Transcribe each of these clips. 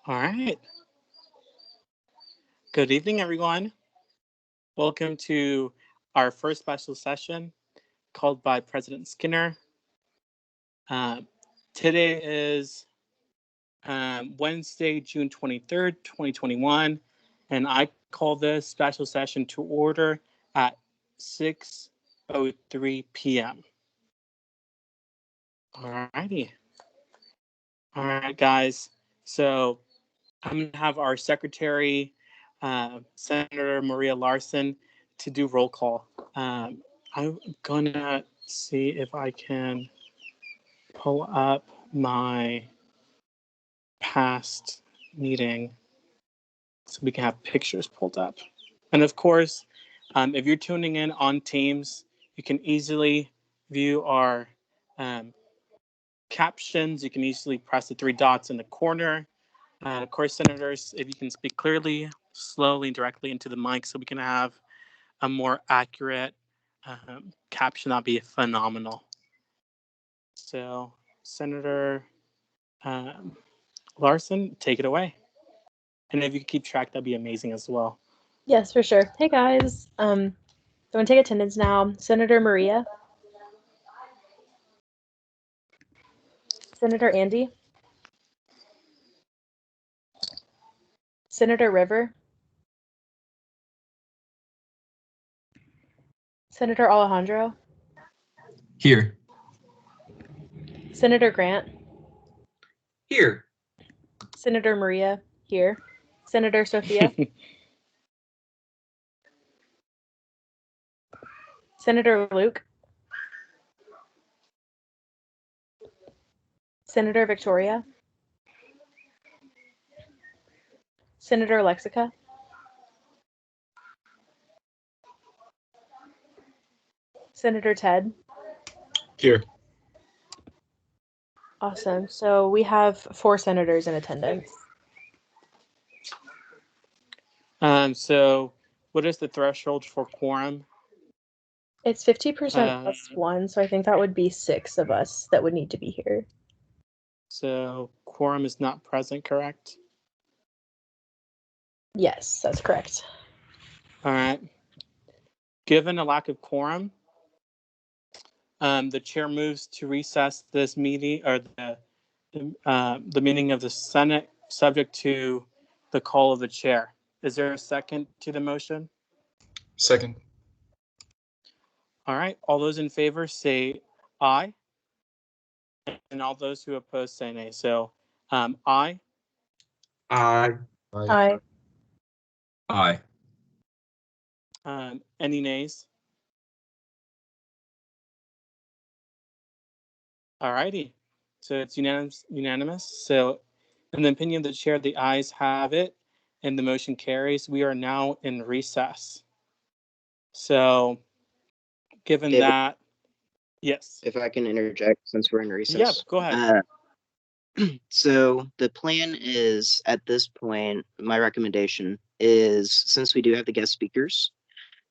All right. Good evening, everyone. Welcome to our first special session called by President Skinner. Today is Wednesday, June 23rd, 2021, and I call this special session to order at 6:03 p.m. All righty. All right, guys. So I'm going to have our secretary, Senator Maria Larson, to do roll call. I'm going to see if I can pull up my past meeting so we can have pictures pulled up. And of course, if you're tuning in on Teams, you can easily view our captions. You can easily press the three dots in the corner. Of course, senators, if you can speak clearly, slowly, and directly into the mic so we can have a more accurate caption, that'd be phenomenal. So, Senator Larson, take it away. And if you keep track, that'd be amazing as well. Yes, for sure. Hey, guys. So I'm going to take attendance now. Senator Maria. Senator Andy. Senator River. Senator Alejandro. Here. Senator Grant. Here. Senator Maria. Here. Senator Sophia. Senator Luke. Senator Victoria. Senator Lexica. Senator Ted. Here. Awesome. So we have 4 senators in attendance. So what is the threshold for quorum? It's 50% plus 1, so I think that would be 6 of us that would need to be here. So quorum is not present, correct? Yes, that's correct. All right. Given a lack of quorum, the chair moves to recess this meeting, or the meeting of the Senate, subject to the call of the chair. Is there a second to the motion? Second. All right. All those in favor say aye, and all those who oppose say nay. So, aye. Aye. Aye. Aye. Any nays? All righty. So it's unanimous. So in the opinion of the chair, the ayes have it and the motion carries. We are now in recess. So given David, that, yes. if I can interject since we're in recess. Yeah, go ahead. So the plan is, at this point, my recommendation is, since we do have the guest speakers,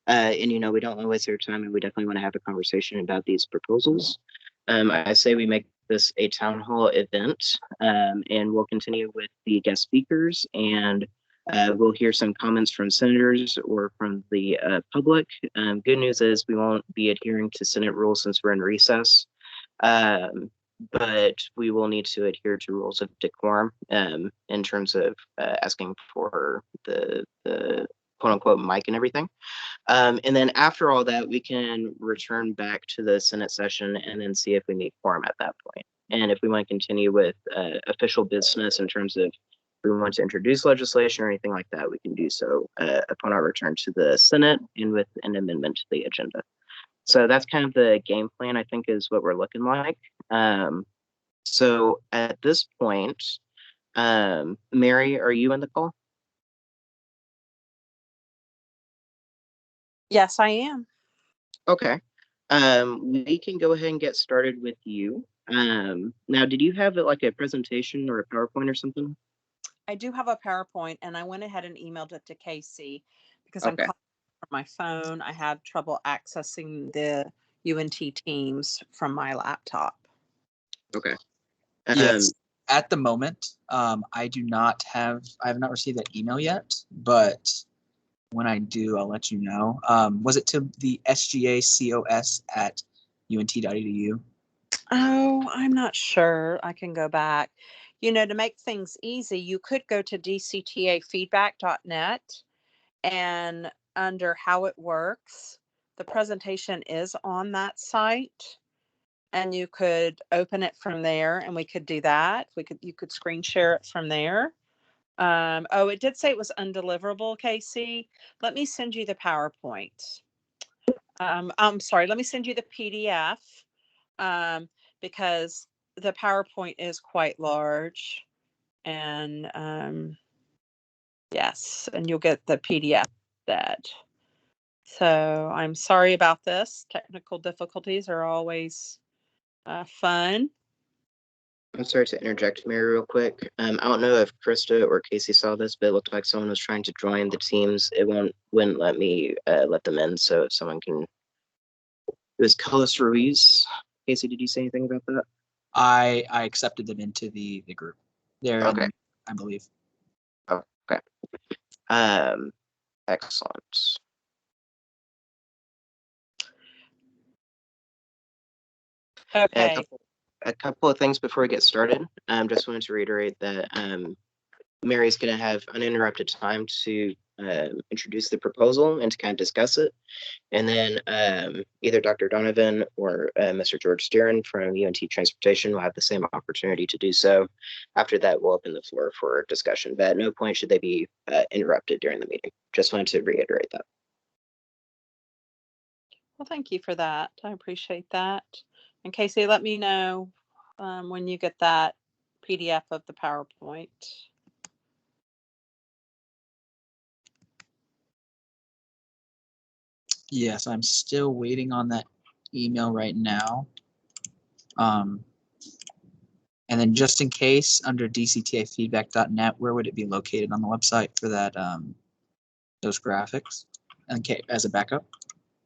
and we don't want to waste their time, and we definitely want to have a conversation about these proposals, I say we make this a town hall event, and we'll continue with the guest speakers, and we'll hear some comments from senators or from the public. Good news is we won't be adhering to Senate rules since we're in recess, but we will need to adhere to rules of decorum in terms of asking for the quote unquote mic and everything. And then after all that, we can return back to the Senate session and then see if we need quorum at that point. And if we want to continue with official business in terms of if we want to introduce legislation or anything like that, we can do so upon our return to the Senate and with an amendment to the agenda. So that's kind of the game plan, I think, is what we're looking like. So at this point, Mary, are you in the call? Yes, I am. Okay. We can go ahead and get started with you. Now, did you have like a presentation or a PowerPoint or something? I do have a PowerPoint, and I went ahead and emailed it to Casey because I'm calling from my phone. I had trouble accessing the UNT Teams from my laptop. Okay. Yes. at the moment, I have not received that email yet, but when I do, I'll let you know. Was it to the sgacos@unt.edu? Oh, I'm not sure. I can go back. To make things easy, you could go to dctafeedback.net, and under how it works, the presentation is on that site, and you could open it from there, and we could do that. You could screen share it from there. Oh, it did say it was undeliverable, Casey. Let me send you the PowerPoint. I'm sorry, let me send you the PDF, because the PowerPoint is quite large, and yes, and you'll get the PDF instead. So I'm sorry about this. Technical difficulties are always fun. I'm sorry to interject, Mary, real quick. I don't know if Krista or Casey saw this, but it looked like someone was trying to join the teams. It wouldn't let me let them in, so someone can. It was Carlos Ruiz. Casey, did you say anything about that? I accepted them into the group. They're Okay. in, I believe. Okay. Excellent. Okay. A couple of things before we get started. Just wanted to reiterate that Mary's going to have uninterrupted time to introduce the proposal and to kind of discuss it. And then either Dr. Donovan or Mr. George Steeren from UNT Transportation will have the same opportunity to do so. After that, we'll open the floor for discussion, but at no point should they be interrupted during the meeting. Just wanted to reiterate that. Well, thank you for that. I appreciate that. And Casey, let me know when you get that PDF of the PowerPoint. Yes, I'm still waiting on that email right now. And then just in case, under dctafeedback.net, where would it be located on the website for that those graphics? Okay, as a backup.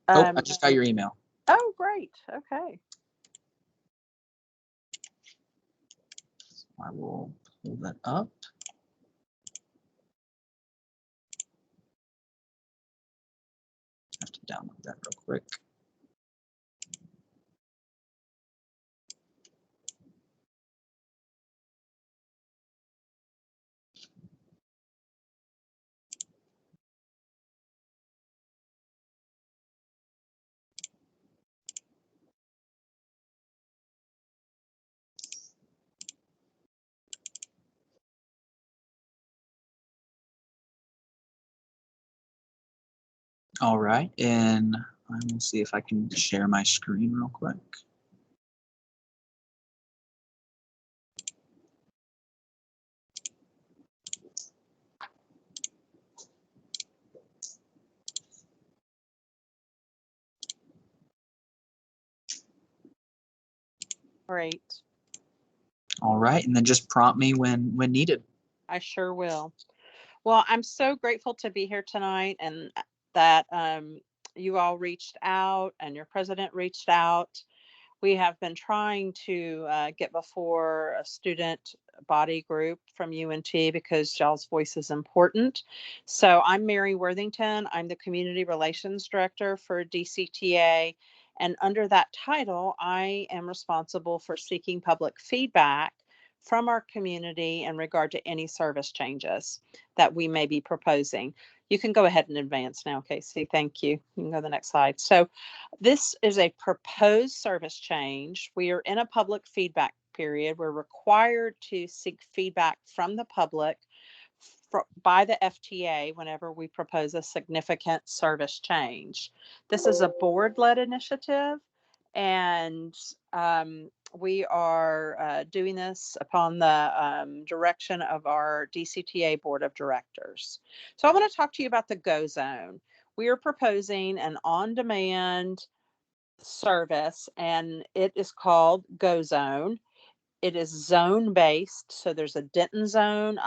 I just got your email. Oh, great. Okay. I will pull that up. I have to download that real quick. All right, and I will see if I can share my screen real quick. Great. All right, and then just prompt me when needed. I sure will. Well, I'm so grateful to be here tonight, and that you all reached out and your president reached out. We have been trying to get before a student body group from UNT because y'all's voice is important. So I'm Mary Worthington. I'm the Community Relations Director for DCTA. And under that title, I am responsible for seeking public feedback from our community in regard to any service changes that we may be proposing. You can go ahead and advance now, Casey. Thank you. You can go to the next slide. So this is a proposed service change. We are in a public feedback period. We're required to seek feedback from the public by the FTA whenever we propose a significant service change. This is a board-led initiative, and we are doing this upon the direction of our DCTA Board of Directors. So I want to talk to you about the GoZone. We are proposing an on-demand service, and it is called GoZone. It is zone-based, so there's a Denton zone,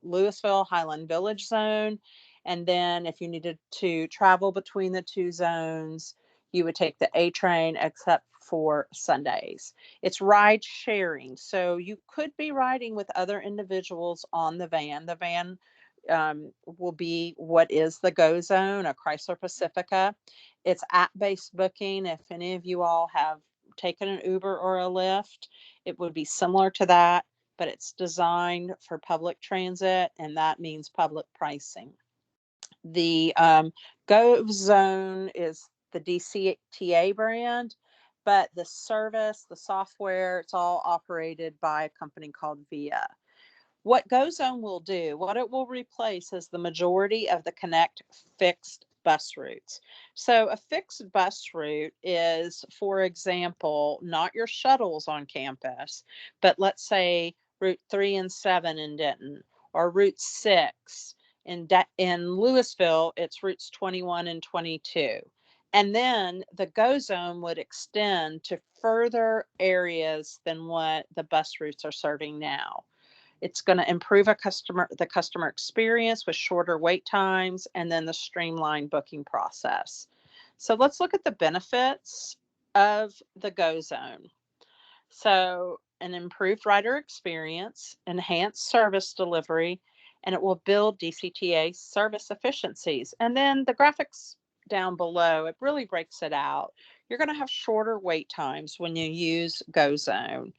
Louisville, Highland Village zone, and then if you needed to travel between the two zones, you would take the A train except for Sundays. It's ride sharing. So you could be riding with other individuals on the van. The van will be what is the GoZone, a Chrysler Pacifica. It's app-based booking. If any of you all have taken an Uber or a Lyft, it would be similar to that, but it's designed for public transit, and that means public pricing. The GoZone is the DCTA brand, but the service, the software, it's all operated by a company called VIA. What GoZone will do, what it will replace is the majority of the Connect fixed bus routes. So a fixed bus route is, for example, not your shuttles on campus, but let's say Route 3 and 7 in Denton, or Route 6. In Louisville, it's routes 21 and 22. And then the GoZone would extend to further areas than what the bus routes are serving now. It's going to improve the customer experience with shorter wait times and then the streamlined booking process. So let's look at the benefits of the GoZone. So an improved rider experience, enhanced service delivery, and it will build DCTA service efficiencies. And then the graphics down below, it really breaks it out. You're going to have shorter wait times when you use GoZone.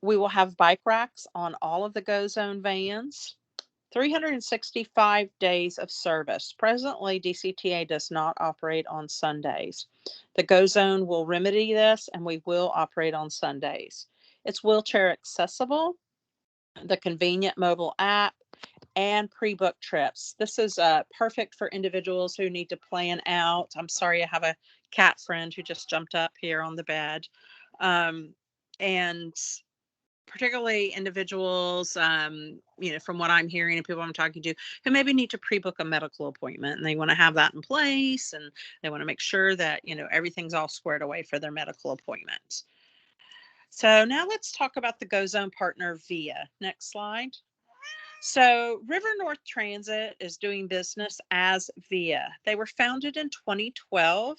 We will have bike racks on all of the GoZone vans. 365 days of service. Presently, DCTA does not operate on Sundays. The GoZone will remedy this, and we will operate on Sundays. It's wheelchair accessible, the convenient mobile app, and pre-book trips. This is perfect for individuals who need to plan out. I'm sorry, I have a cat friend who just jumped up here on the bed. And particularly individuals, from what I'm hearing and people I'm talking to, who maybe need to pre-book a medical appointment, and they want to have that in place, and they want to make sure that, everything's all squared away for their medical appointment. So now let's talk about the GoZone partner VIA. Next slide. So River North Transit is doing business as VIA. They were founded in 2012.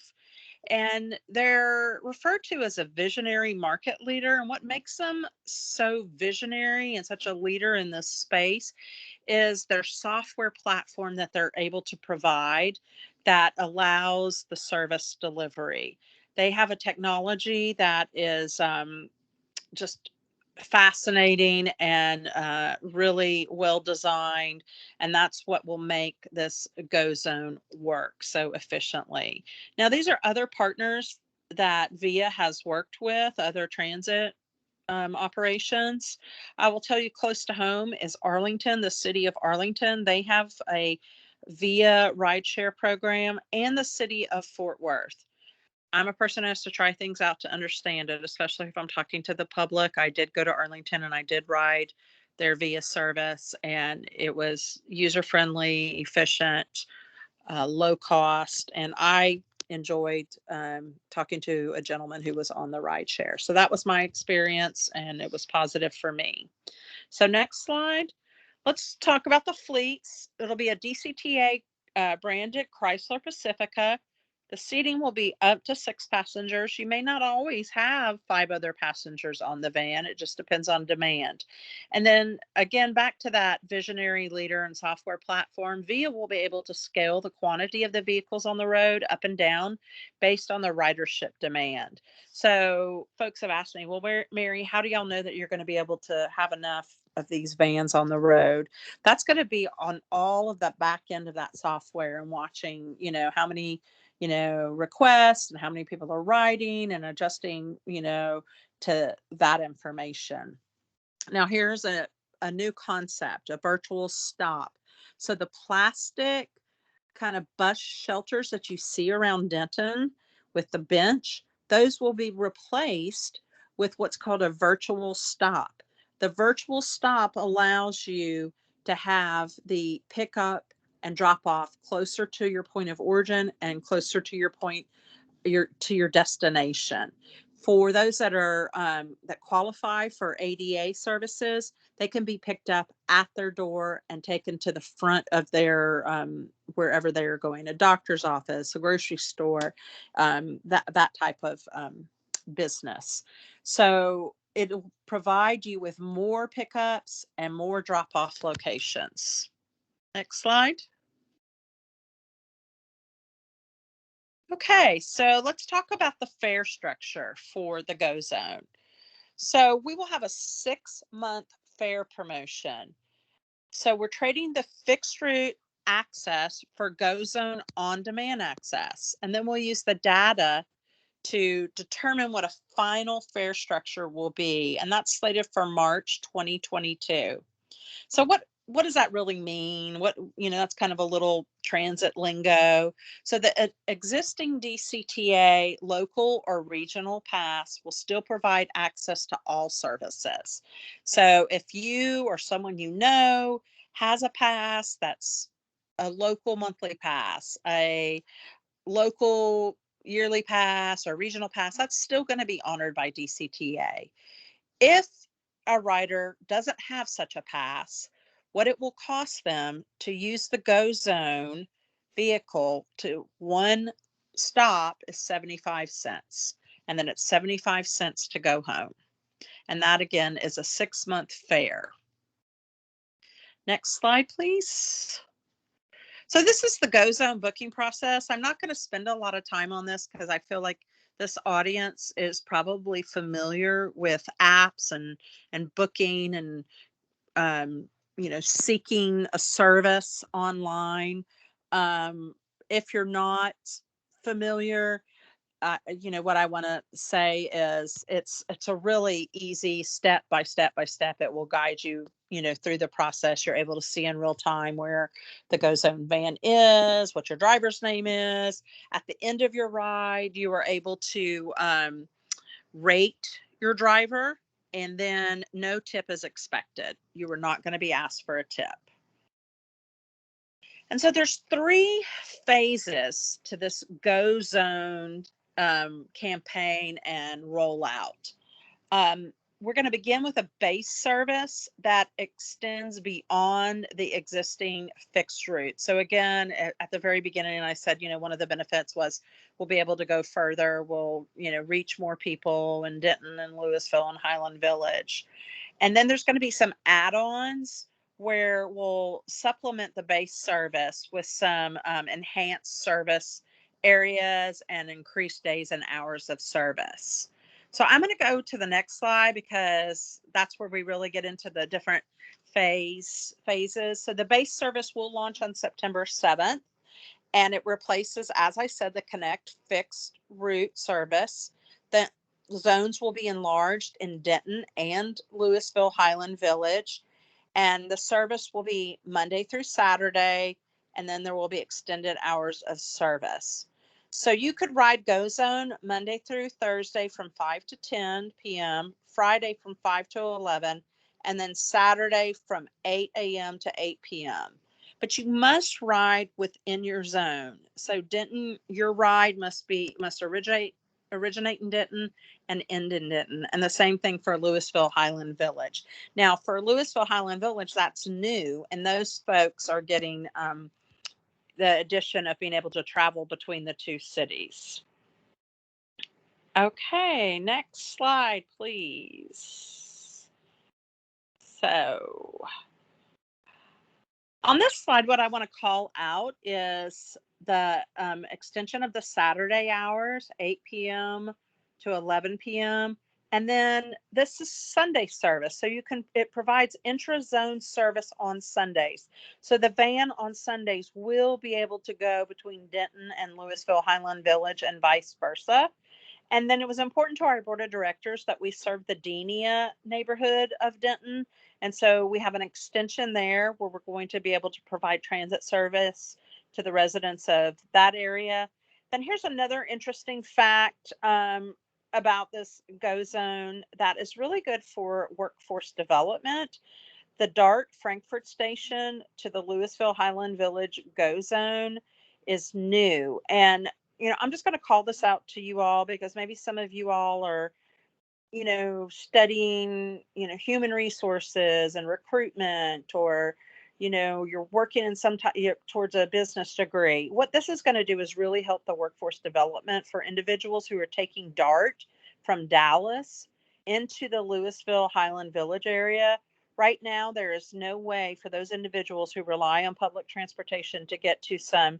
And they're referred to as a visionary market leader. And what makes them so visionary and such a leader in this space is their software platform that they're able to provide that allows the service delivery. They have a technology that is just fascinating and really well designed, and that's what will make this GoZone work so efficiently. Now, these are other partners that VIA has worked with, other transit operations. I will tell you, close to home is Arlington, the city of Arlington. They have a VIA rideshare program, and the city of Fort Worth. I'm a person who has to try things out to understand it, especially if I'm talking to the public. I did go to Arlington and I did ride their VIA service, and it was user-friendly, efficient, low cost, and I enjoyed talking to a gentleman who was on the ride share. So that was my experience, and it was positive for me. So next slide. Let's talk about the fleets. It'll be a DCTA branded Chrysler Pacifica. The seating will be up to 6 passengers. You may not always have 5 other passengers on the van. It just depends on demand. And then again, back to that visionary leader and software platform, VIA will be able to scale the quantity of the vehicles on the road up and down based on the ridership demand. So folks have asked me, well, Mary, how do y'all know that you're going to be able to have enough of these vans on the road? That's going to be on all of the back end of that software, and watching, how many requests and how many people are riding, and adjusting, to that information. Now, here's a new concept, a virtual stop. So the plastic kind of bus shelters that you see around Denton with the bench, those will be replaced with what's called a virtual stop. The virtual stop allows you to have the pickup and drop off closer to your point of origin and closer to your destination. For those that are that qualify for ADA services, they can be picked up at their door and taken to the front of their wherever they are going, a doctor's office, a grocery store, that type of business. So it'll provide you with more pickups and more drop-off locations. Next slide. Okay, so let's talk about the fare structure for the GoZone. So we will have a 6-month fare promotion. So we're trading the fixed route access for GoZone on-demand access. And then we'll use the data to determine what a final fare structure will be. And that's slated for March 2022. So what does that really mean? That's kind of a little transit lingo. So the existing DCTA local or regional pass will still provide access to all services. So if you or someone you know has a pass that's a local monthly pass, a local yearly pass or regional pass, that's still going to be honored by DCTA. If a rider doesn't have such a pass, what it will cost them to use the GoZone vehicle to one stop is 75 cents. And then it's 75 cents to go home. And that again is a 6-month fare. Next slide, please. So this is the GoZone booking process. I'm not going to spend a lot of time on this because I feel like this audience is probably familiar with apps and booking and seeking a service online. If you're not familiar, what I want to say is it's a really easy step by step. It will guide you, through the process. You're able to see in real time where the GoZone van is, what your driver's name is. At the end of your ride, you are able to rate your driver, and then no tip is expected. You are not going to be asked for a tip. And so there's 3 phases to this GoZone campaign and rollout. We're going to begin with a base service that extends beyond the existing fixed route. So again, at the very beginning, I said, one of the benefits was we'll be able to go further. We'll, reach more people in Denton and Louisville and Highland Village. And then there's going to be some add-ons where we'll supplement the base service with some enhanced service areas and increased days and hours of service. So I'm going to go to the next slide because that's where we really get into the different phases. So the base service will launch on September 7th, and it replaces, as I said, the Connect fixed route service. The zones will be enlarged in Denton and Louisville Highland Village, and the service will be Monday through Saturday, and then there will be extended hours of service. So you could ride GoZone Monday through Thursday from 5 to 10 p.m., Friday from 5 to 11, and then Saturday from 8 a.m. to 8 p.m. But you must ride within your zone. So Denton, your ride must originate in Denton and end in Denton. And the same thing for Louisville Highland Village. Now for Louisville Highland Village, that's new. And those folks are getting the addition of being able to travel between the 2 cities. Okay, next slide, please. So on this slide, what I want to call out is the extension of the Saturday hours, 8 p.m. to 11 p.m. And then this is Sunday service. So it provides intra-zone service on Sundays. So the van on Sundays will be able to go between Denton and Louisville Highland Village and vice versa. And then it was important to our board of directors that we serve the Denia neighborhood of Denton. And so we have an extension there where we're going to be able to provide transit service to the residents of that area. Then here's another interesting fact about this GoZone that is really good for workforce development. The DART Frankfurt station to the Louisville Highland Village GoZone is new. And I'm just going to call this out to you all because maybe some of you all are, studying, human resources and recruitment, or, you're working in some type towards a business degree. What this is going to do is really help the workforce development for individuals who are taking DART from Dallas into the Louisville Highland Village area. Right now, there is no way for those individuals who rely on public transportation to get to some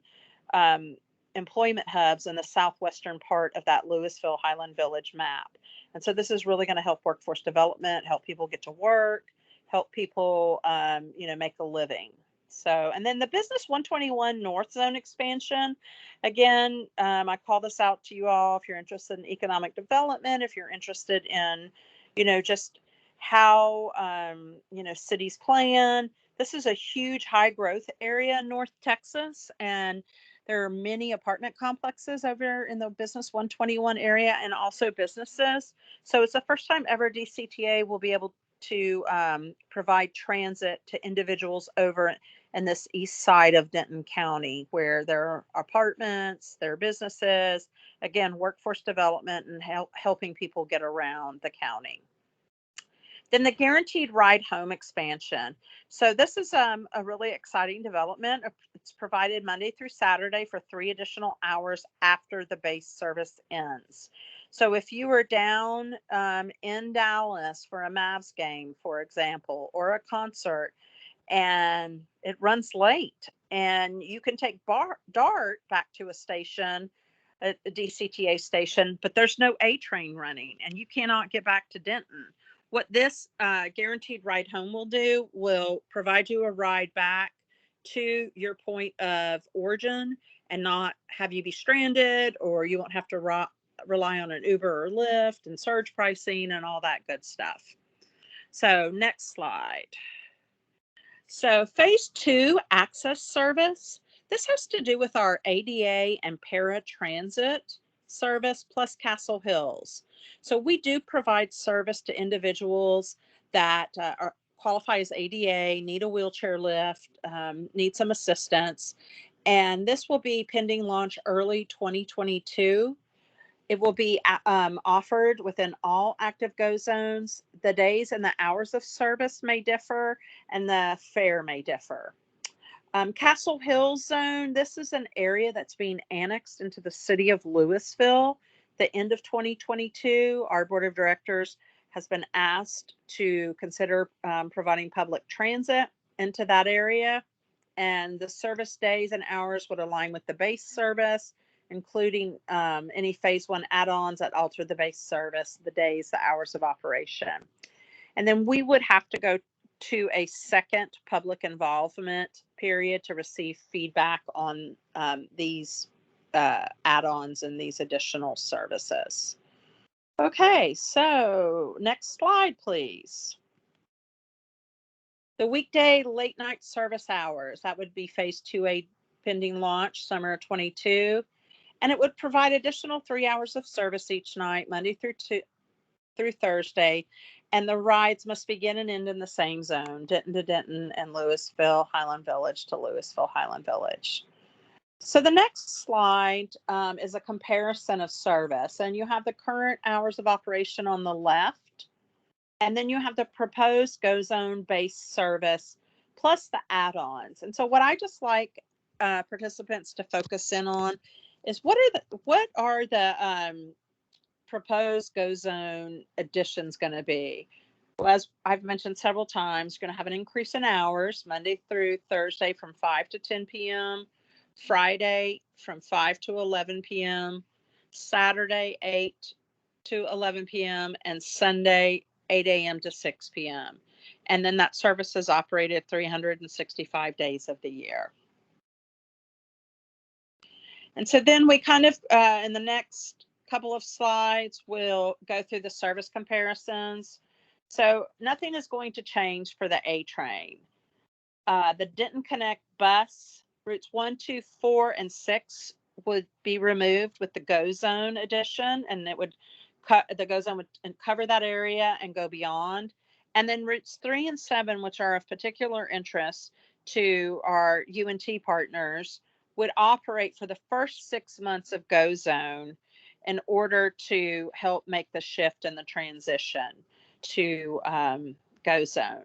employment hubs in the southwestern part of that Louisville Highland Village map. And so this is really going to help workforce development, help people get to work, help people, make a living. So, and then the Business 121 North Zone expansion, again, I call this out to you all if you're interested in economic development, if you're interested in, just how, cities plan. This is a huge high growth area in North Texas, and there are many apartment complexes over in the Business 121 area and also businesses. So it's the first time ever DCTA will be able to provide transit to individuals over in this east side of Denton County, where there are apartments, there are businesses, again, workforce development and helping people get around the county. Then the guaranteed ride home expansion. So this is a really exciting development. It's provided Monday through Saturday for 3 additional hours after the base service ends. So if you were down in Dallas for a Mavs game, for example, or a concert, and it runs late, and you can take DART back to a station, a DCTA station, but there's no A train running, and you cannot get back to Denton. What this guaranteed ride home will do will provide you a ride back to your point of origin and not have you be stranded, or you won't have to rely on an Uber or Lyft and surge pricing and all that good stuff. So next slide. So phase 2 access service. This has to do with our ADA and paratransit service plus Castle Hills. So we do provide service to individuals that qualify as ADA, need a wheelchair lift, need some assistance. And this will be pending launch early 2022. It will be offered within all active GoZones. The days and the hours of service may differ, and the fare may differ. Castle Hills Zone, this is an area that's being annexed into the city of Louisville. The end of 2022, our board of directors has been asked to consider providing public transit into that area. And the service days and hours would align with the base service, including any phase 1 add-ons that alter the base service, the days, the hours of operation. And then we would have to go to a second public involvement period to receive feedback on these add-ons and these additional services. Okay, so next slide, please. The weekday late night service hours, that would be phase 2A pending launch, summer 22. And it would provide additional 3 hours of service each night, Monday through Thursday. And the rides must begin and end in the same zone, Denton to Denton and Louisville Highland Village to Louisville Highland Village. So the next slide is a comparison of service. And you have the current hours of operation on the left. And then you have the proposed GoZone based service plus the add-ons. And so what I just like participants to focus in on is what are the proposed GoZone additions going to be? Well, as I've mentioned several times, you're going to have an increase in hours Monday through Thursday from 5 to 10 p.m., Friday from 5 to 11 p.m., Saturday 8 to 11 p.m., and Sunday 8 a.m. to 6 p.m. And then that service is operated 365 days of the year. And so then we kind of, in the next couple of slides, we'll go through the service comparisons. So nothing is going to change for the A train. The Denton Connect bus, routes 1, 2, 4, and 6 would be removed with the GoZone addition, and it would the GoZone would cover that area and go beyond. And then routes 3 and 7, which are of particular interest to our UNT partners, would operate for the first 6 months of GoZone in order to help make the shift and the transition to GoZone.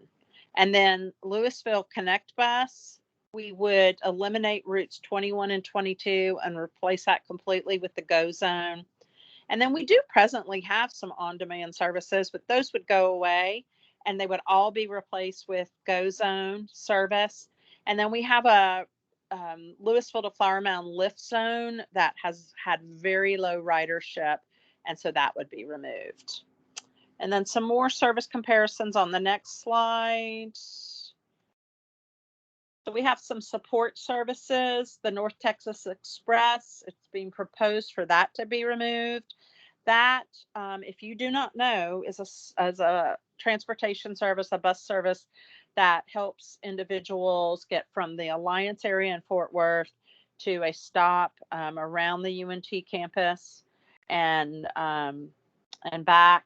And then Louisville Connect Bus, we would eliminate routes 21 and 22 and replace that completely with the GoZone. And then we do presently have some on-demand services, but those would go away and they would all be replaced with GoZone service. And then we have a Louisville to Flower Mound lift zone that has had very low ridership, and so that would be removed. And then some more service comparisons on the next slide. So we have some support services, the North Texas Express. It's being proposed for that to be removed. That, if you do not know, is a transportation service, a bus service that helps individuals get from the Alliance area in Fort Worth to a stop around the UNT campus and back.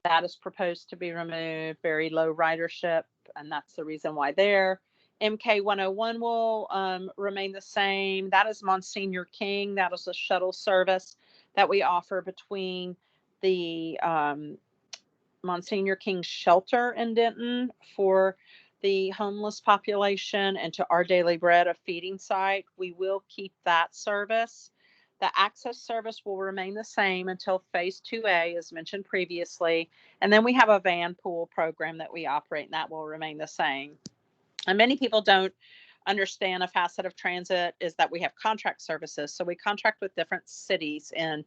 That is proposed to be removed. Very low ridership, and that's the reason why there. MK 101 will remain the same. That is Monsignor King. That is a shuttle service that we offer between the Monsignor King shelter in Denton for the homeless population and to Our Daily Bread, a feeding site. We will keep that service. The access service will remain the same until phase 2A, as mentioned previously. And then we have a van pool program that we operate, and that will remain the same. And many people don't understand a facet of transit is that we have contract services. So we contract with different cities in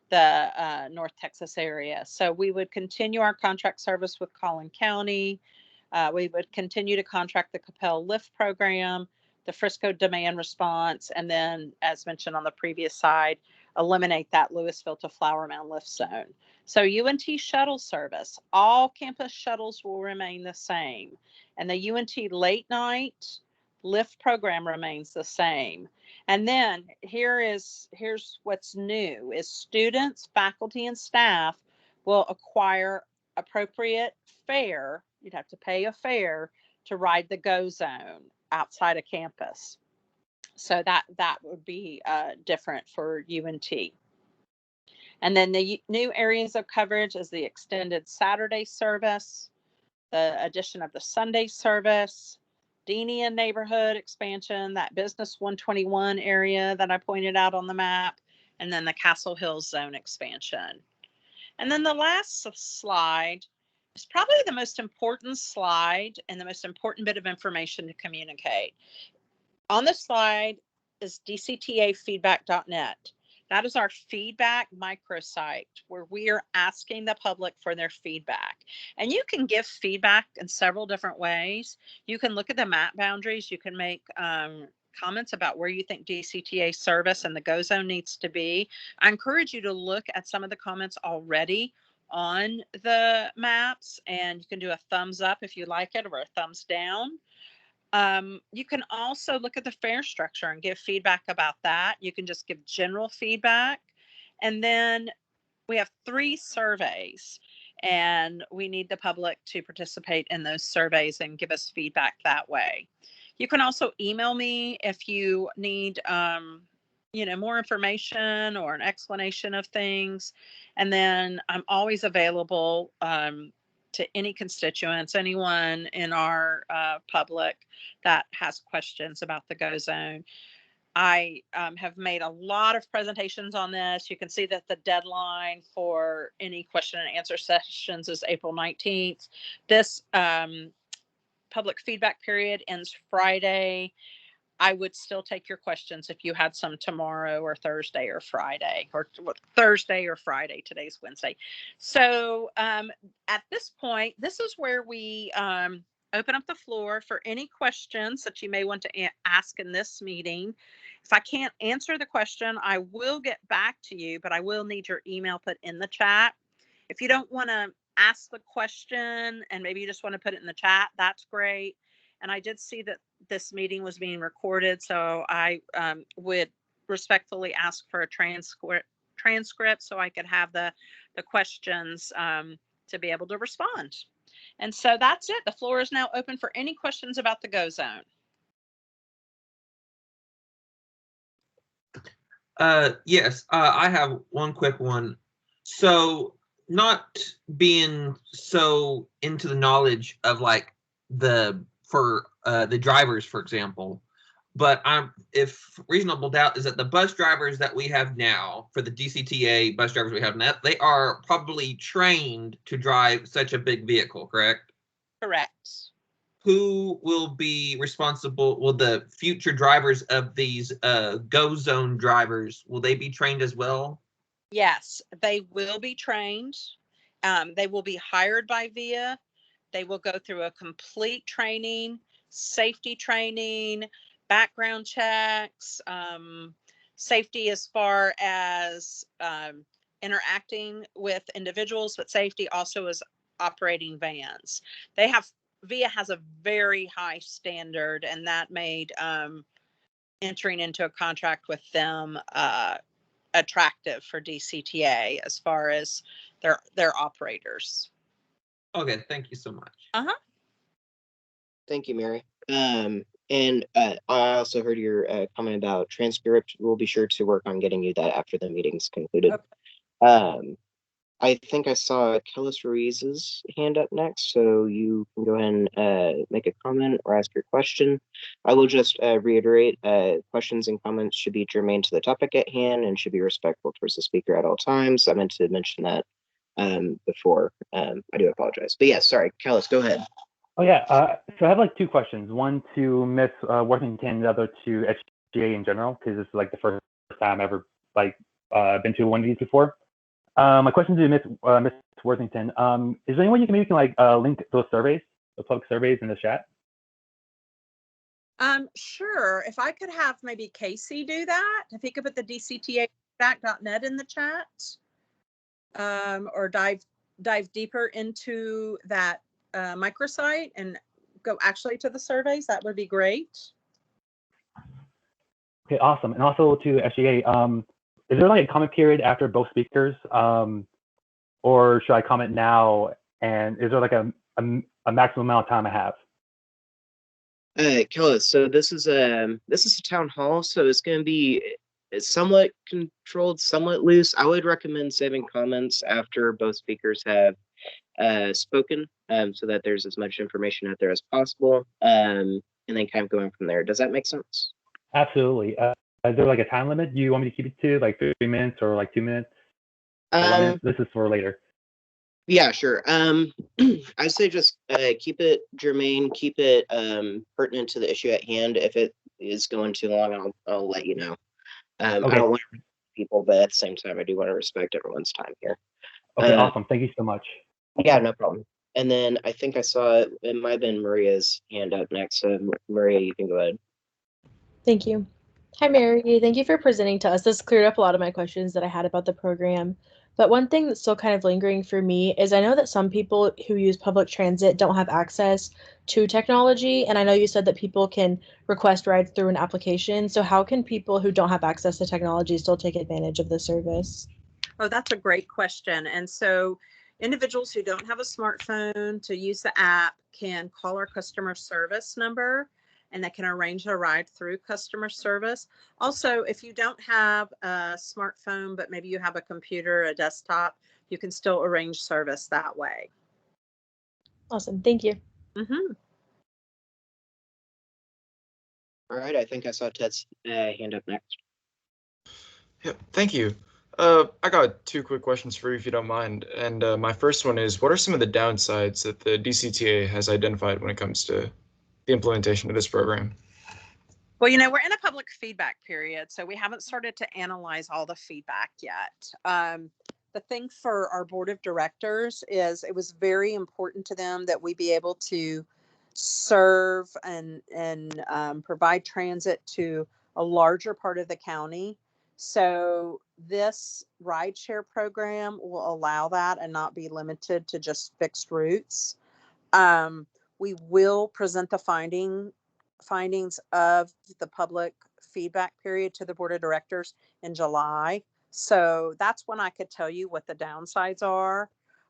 the North Texas area. So we would continue our contract service with Collin County. We would continue to contract the Capel Lift program, the Frisco Demand Response, and then, as mentioned on the previous side, eliminate that Louisville to Flower Mound lift zone. So UNT shuttle service, all campus shuttles will remain the same. And the UNT late night lift program remains the same. And then here's what's new is students, faculty, and staff will acquire appropriate fare. You'd have to pay a fare to ride the GoZone outside of campus. So that would be different for UNT. And then the new areas of coverage is the extended Saturday service, the addition of the Sunday service, Deenian neighborhood expansion, that business 121 area that I pointed out on the map, and then the Castle Hills zone expansion. And then the last slide is probably the most important slide and the most important bit of information to communicate. On this slide is DCTAfeedback.net. That is our feedback microsite where we are asking the public for their feedback. And you can give feedback in several different ways. You can look at the map boundaries. You can make comments about where you think DCTA service and the GoZone needs to be. I encourage you to look at some of the comments already on the maps, and you can do a thumbs up if you like it or a thumbs down. You can also look at the fare structure and give feedback about that. You can just give general feedback. And then we have 3 surveys, and we need the public to participate in those surveys and give us feedback that way. You can also email me if you need more information or an explanation of things. And then I'm always available to any constituents, anyone in our public that has questions about the GoZone. I have made a lot of presentations on this. You can see that the deadline for any question and answer sessions is April 19th. This public feedback period ends Friday. I would still take your questions if you had some tomorrow or Thursday or Friday, or Thursday or Friday. Today's Wednesday. So at this point, this is where we open up the floor for any questions that you may want to ask in this meeting. If I can't answer the question, I will get back to you, but I will need your email put in the chat. If you don't want to ask the question and maybe you just want to put it in the chat, that's great. And I did see that this meeting was being recorded, so I would respectfully ask for a transcript so I could have the questions to be able to respond. And so that's it. The floor is now open for any questions about the GoZone. Yes, I have one quick one. So, not being so into the knowledge of like the drivers, for example, but if reasonable doubt is that the bus drivers that we have now for the DCTA bus drivers we have now, they are probably trained to drive such a big vehicle, correct? Correct. Who will be responsible? Will the future drivers of these GoZone drivers, will they be trained as well? Yes, they will be trained. They will be hired by VIA. They will go through a complete training, safety training, background checks, safety as far as interacting with individuals, but safety also is operating vans. VIA has a very high standard, and that made entering into a contract with them attractive for DCTA as far as their operators. Okay, thank you so much. Thank you, Mary. And I also heard your comment about transcript. We'll be sure to work on getting you that after the meeting's concluded. Okay. I think I saw Kellis Ruiz's hand up next, so you can go ahead and make a comment or ask your question. I will just reiterate, questions and comments should be germane to the topic at hand and should be respectful towards the speaker at all times. I meant to mention that before. I do apologize. But yeah, sorry, Kellis, go ahead. Oh yeah, so I have like two questions. One to Miss Worthington, the other to SGA in general, because this is like the first time I've ever been to one of these before. My question to Miss Worthington, is there any way you can link those surveys, the public surveys in the chat? Sure. If I could have maybe Casey do that, if he could put the DCTA.net in the chat, or dive deeper into that microsite and go actually to the surveys, that would be great. Okay, awesome. And also to SGA, is there like a comment period after both speakers, or should I comment now? And is there like a maximum amount of time I have? Kellis, so this is a town hall, so it's going to be somewhat controlled, somewhat loose. I would recommend saving comments after both speakers have spoken, so that there's as much information out there as possible, and then kind of going from there. Does that make sense? Absolutely. Is there like a time limit? Do you want me to keep it to like 3 minutes or like 2 minutes? This is for later. Yeah, sure. I'd say just keep it germane, keep it pertinent to the issue at hand. If it is going too long, I'll let you know. Okay. I don't want to people, but at the same time, I do want to respect everyone's time here. Okay, awesome. Thank you so much. Yeah, no problem. And then I think I saw it might have been Maria's hand up next. So Maria, you can go ahead. Thank you. Hi, Mary. Thank you for presenting to us. This cleared up a lot of my questions that I had about the program. But one thing that's still kind of lingering for me is I know that some people who use public transit don't have access to technology. And I know you said that people can request rides through an application. So how can people who don't have access to technology still take advantage of the service? Oh, that's a great question. And so individuals who don't have a smartphone to use the app can call our customer service number, and they can arrange a ride through customer service. Also, if you don't have a smartphone, but maybe you have a computer, a desktop, you can still arrange service that way. Awesome. Thank you. Mm-hmm. All right, I think I saw Ted's hand up next. Yep, thank you. I got two quick questions for you, if you don't mind. And my first one is, what are some of the downsides that the DCTA has identified when it comes to the implementation of this program? Well, you know, we're in a public feedback period, so we haven't started to analyze all the feedback yet. The thing for our board of directors is it was very important to them that we be able to serve and provide transit to a larger part of the county. So this rideshare program will allow that and not be limited to just fixed routes. We will present the findings of the public feedback period to the board of directors in July. So that's when I could tell you what the downsides are.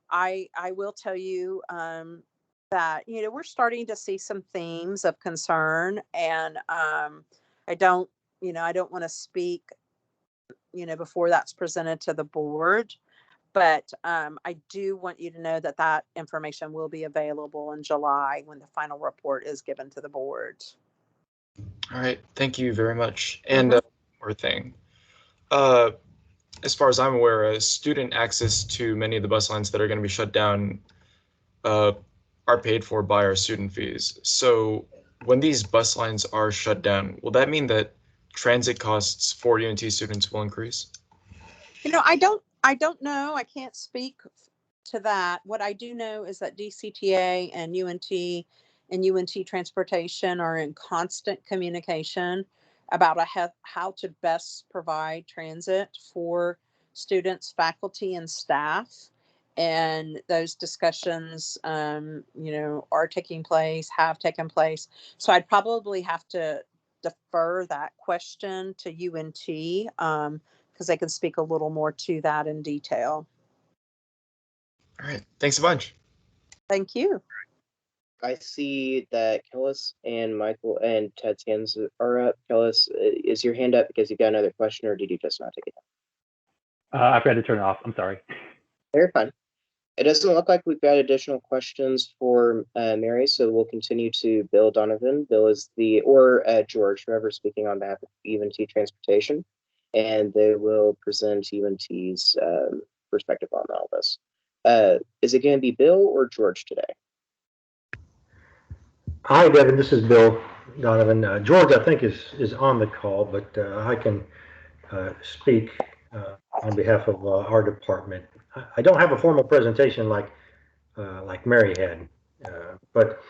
I will tell you that, you know, we're starting to see some themes of concern, and I don't want to speak before that's presented to the board. But I do want you to know that that information will be available in July when the final report is given to the board. All right, thank you very much. And one more thing. As far as I'm aware, student access to many of the bus lines that are going to be shut down are paid for by our student fees. So when these bus lines are shut down, will that mean that transit costs for UNT students will increase? I don't know. I can't speak to that. What I do know is that DCTA and UNT Transportation are in constant communication about how to best provide transit for students, faculty, and staff. And those discussions, are taking place, have taken place. So I'd probably have to defer that question to UNT because they can speak a little more to that in detail. All right, thanks a bunch. Thank you. I see that Kellis and Michael and Ted's hands are up. Kellis, is your hand up because you got another question, or did you just not take it down? I forgot to turn it off. I'm sorry. Very fine. It doesn't look like we've got additional questions for Mary, so we'll continue to Bill Donovan. Bill is or George, whoever's speaking on behalf of UNT Transportation, and they will present UNT's perspective on all this. Is it going to be Bill or George today? Hi, Devon. This is Bill Donovan. George, I think, is on the call, but I can speak on behalf of our department. I don't have a formal presentation like Mary had, but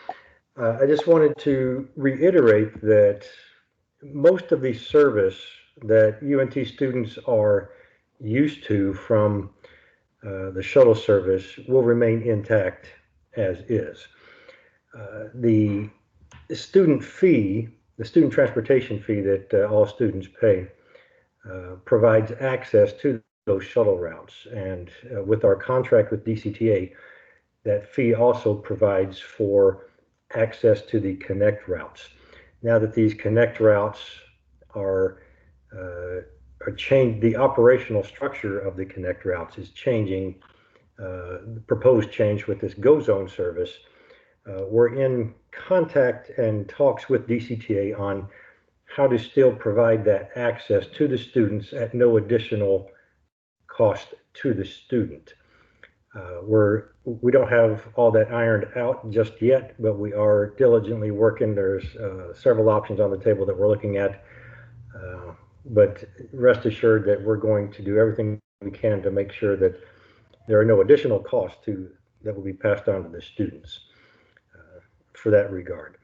I just wanted to reiterate that most of the service that UNT students are used to from the shuttle service will remain intact as is. The student fee, the student transportation fee that all students pay, provides access to those shuttle routes. And with our contract with DCTA, that fee also provides for access to the connect routes. Now that these connect routes are changed, the operational structure of the connect routes is changing. The proposed change with this GoZone service, we're in contact and talks with DCTA on how to still provide that access to the students at no additional cost to the student. We don't have all that ironed out just yet, but we are diligently working. There's several options on the table that we're looking at, but rest assured that we're going to do everything we can to make sure that there are no additional costs that will be passed on to the students for that regard.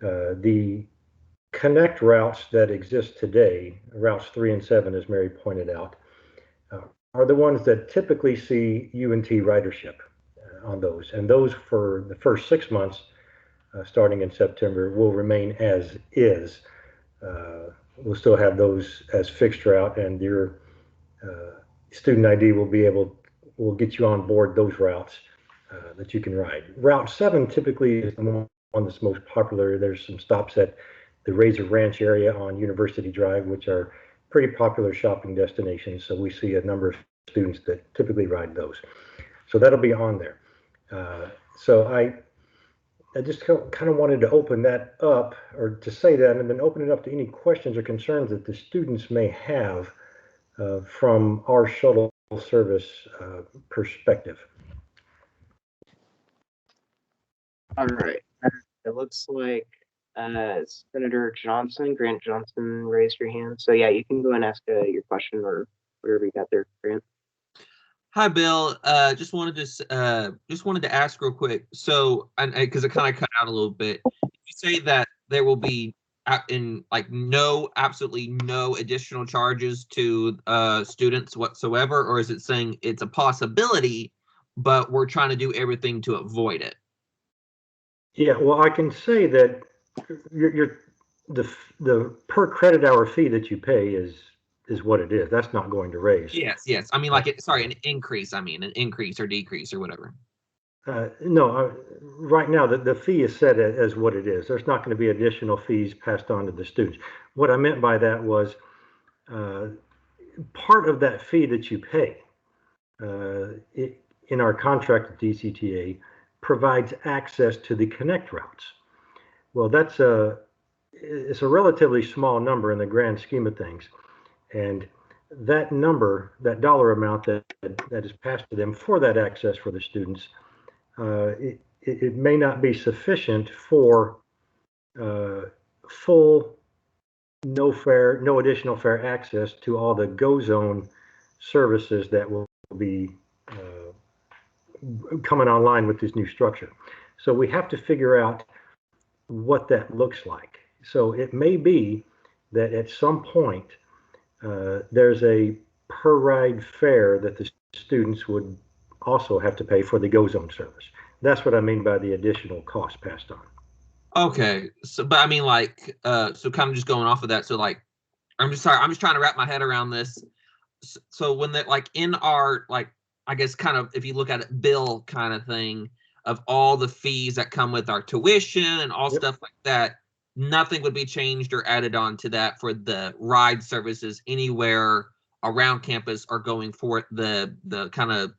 The connect routes that exist today, routes 3 and 7, as Mary pointed out, are the ones that typically see UNT ridership on those. And those for the first 6 months, starting in September, will remain as is. We'll still have those as fixed route, and your student ID will get you on board those routes that you can ride. Route 7 typically is the one that's most popular. There's some stops at the Razor Ranch area on University Drive, which are pretty popular shopping destinations. So we see a number of students that typically ride those. So that'll be on there. So I just kind of wanted to open that up, or to say that, and then open it up to any questions or concerns that the students may have from our shuttle service perspective. All right. It looks like Senator Grant Johnson raised your hand. So yeah, you can go and ask your question or whatever you got there, Grant. Hi, Bill. Just wanted to ask real quick. So, because it kind of cut out a little bit, you say that there will be absolutely no additional charges to students whatsoever, or is it saying it's a possibility, but we're trying to do everything to avoid it? Yeah, well, I can say that the per credit hour fee that you pay is what it is. That's not going to raise. Yes. I mean, an increase. I mean, an increase or decrease or whatever. No, right now the fee is set as what it is. There's not going to be additional fees passed on to the students. What I meant by that was part of that fee that you pay in our contract with DCTA provides access to the connect routes. Well, it's a relatively small number in the grand scheme of things. And that number, that dollar amount that is passed to them for that access for the students, it may not be sufficient for full, no additional fare access to all the GoZone services that will be coming online with this new structure. So we have to figure out what that looks like. So it may be that at some point there's a per ride fare that the students would also have to pay for the GoZone service. That's what I mean by the additional cost passed on. Okay, so but I mean, like, so kind of just going off of that. So like, I'm just trying to wrap my head around this. So when that, like, in our, like, I guess kind of, if you look at it, bill kind of thing of all the fees that come with our tuition and all stuff like that, nothing would be changed or added on to that for the ride services anywhere around campus or going for the kind of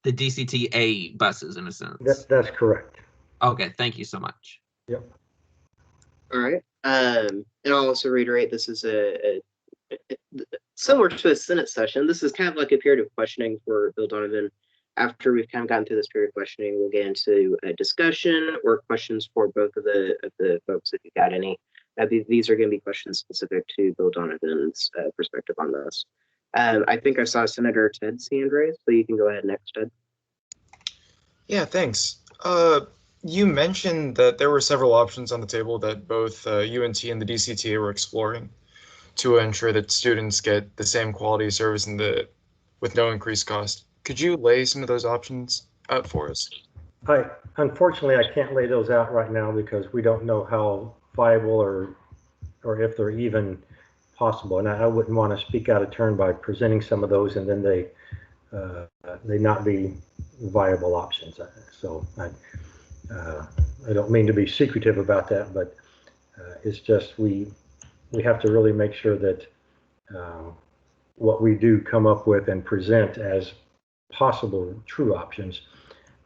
the DCTA buses in a sense. That's correct. Okay, thank you so much. Yep. All right. And I'll also reiterate, this is a similar to a Senate session. This is kind of like a period of questioning for Bill Donovan. After we've kind of gotten through this period of questioning, we'll get into a discussion or questions for both of the folks if you got any. These are going to be questions specific to Bill Donovan's perspective on this. I think I saw Senator Ted's hand raised, so you can go ahead next, Ted. Yeah, thanks. You mentioned that there were several options on the table that both UNT and the DCTA were exploring to ensure that students get the same quality of service with no increased cost. Could you lay some of those options out for us? Unfortunately, I can't lay those out right now because we don't know how viable or if they're even possible. And I wouldn't want to speak out of turn by presenting some of those and then they not be viable options. So I don't mean to be secretive about that, but it's just we have to really make sure that what we do come up with and present as possible true options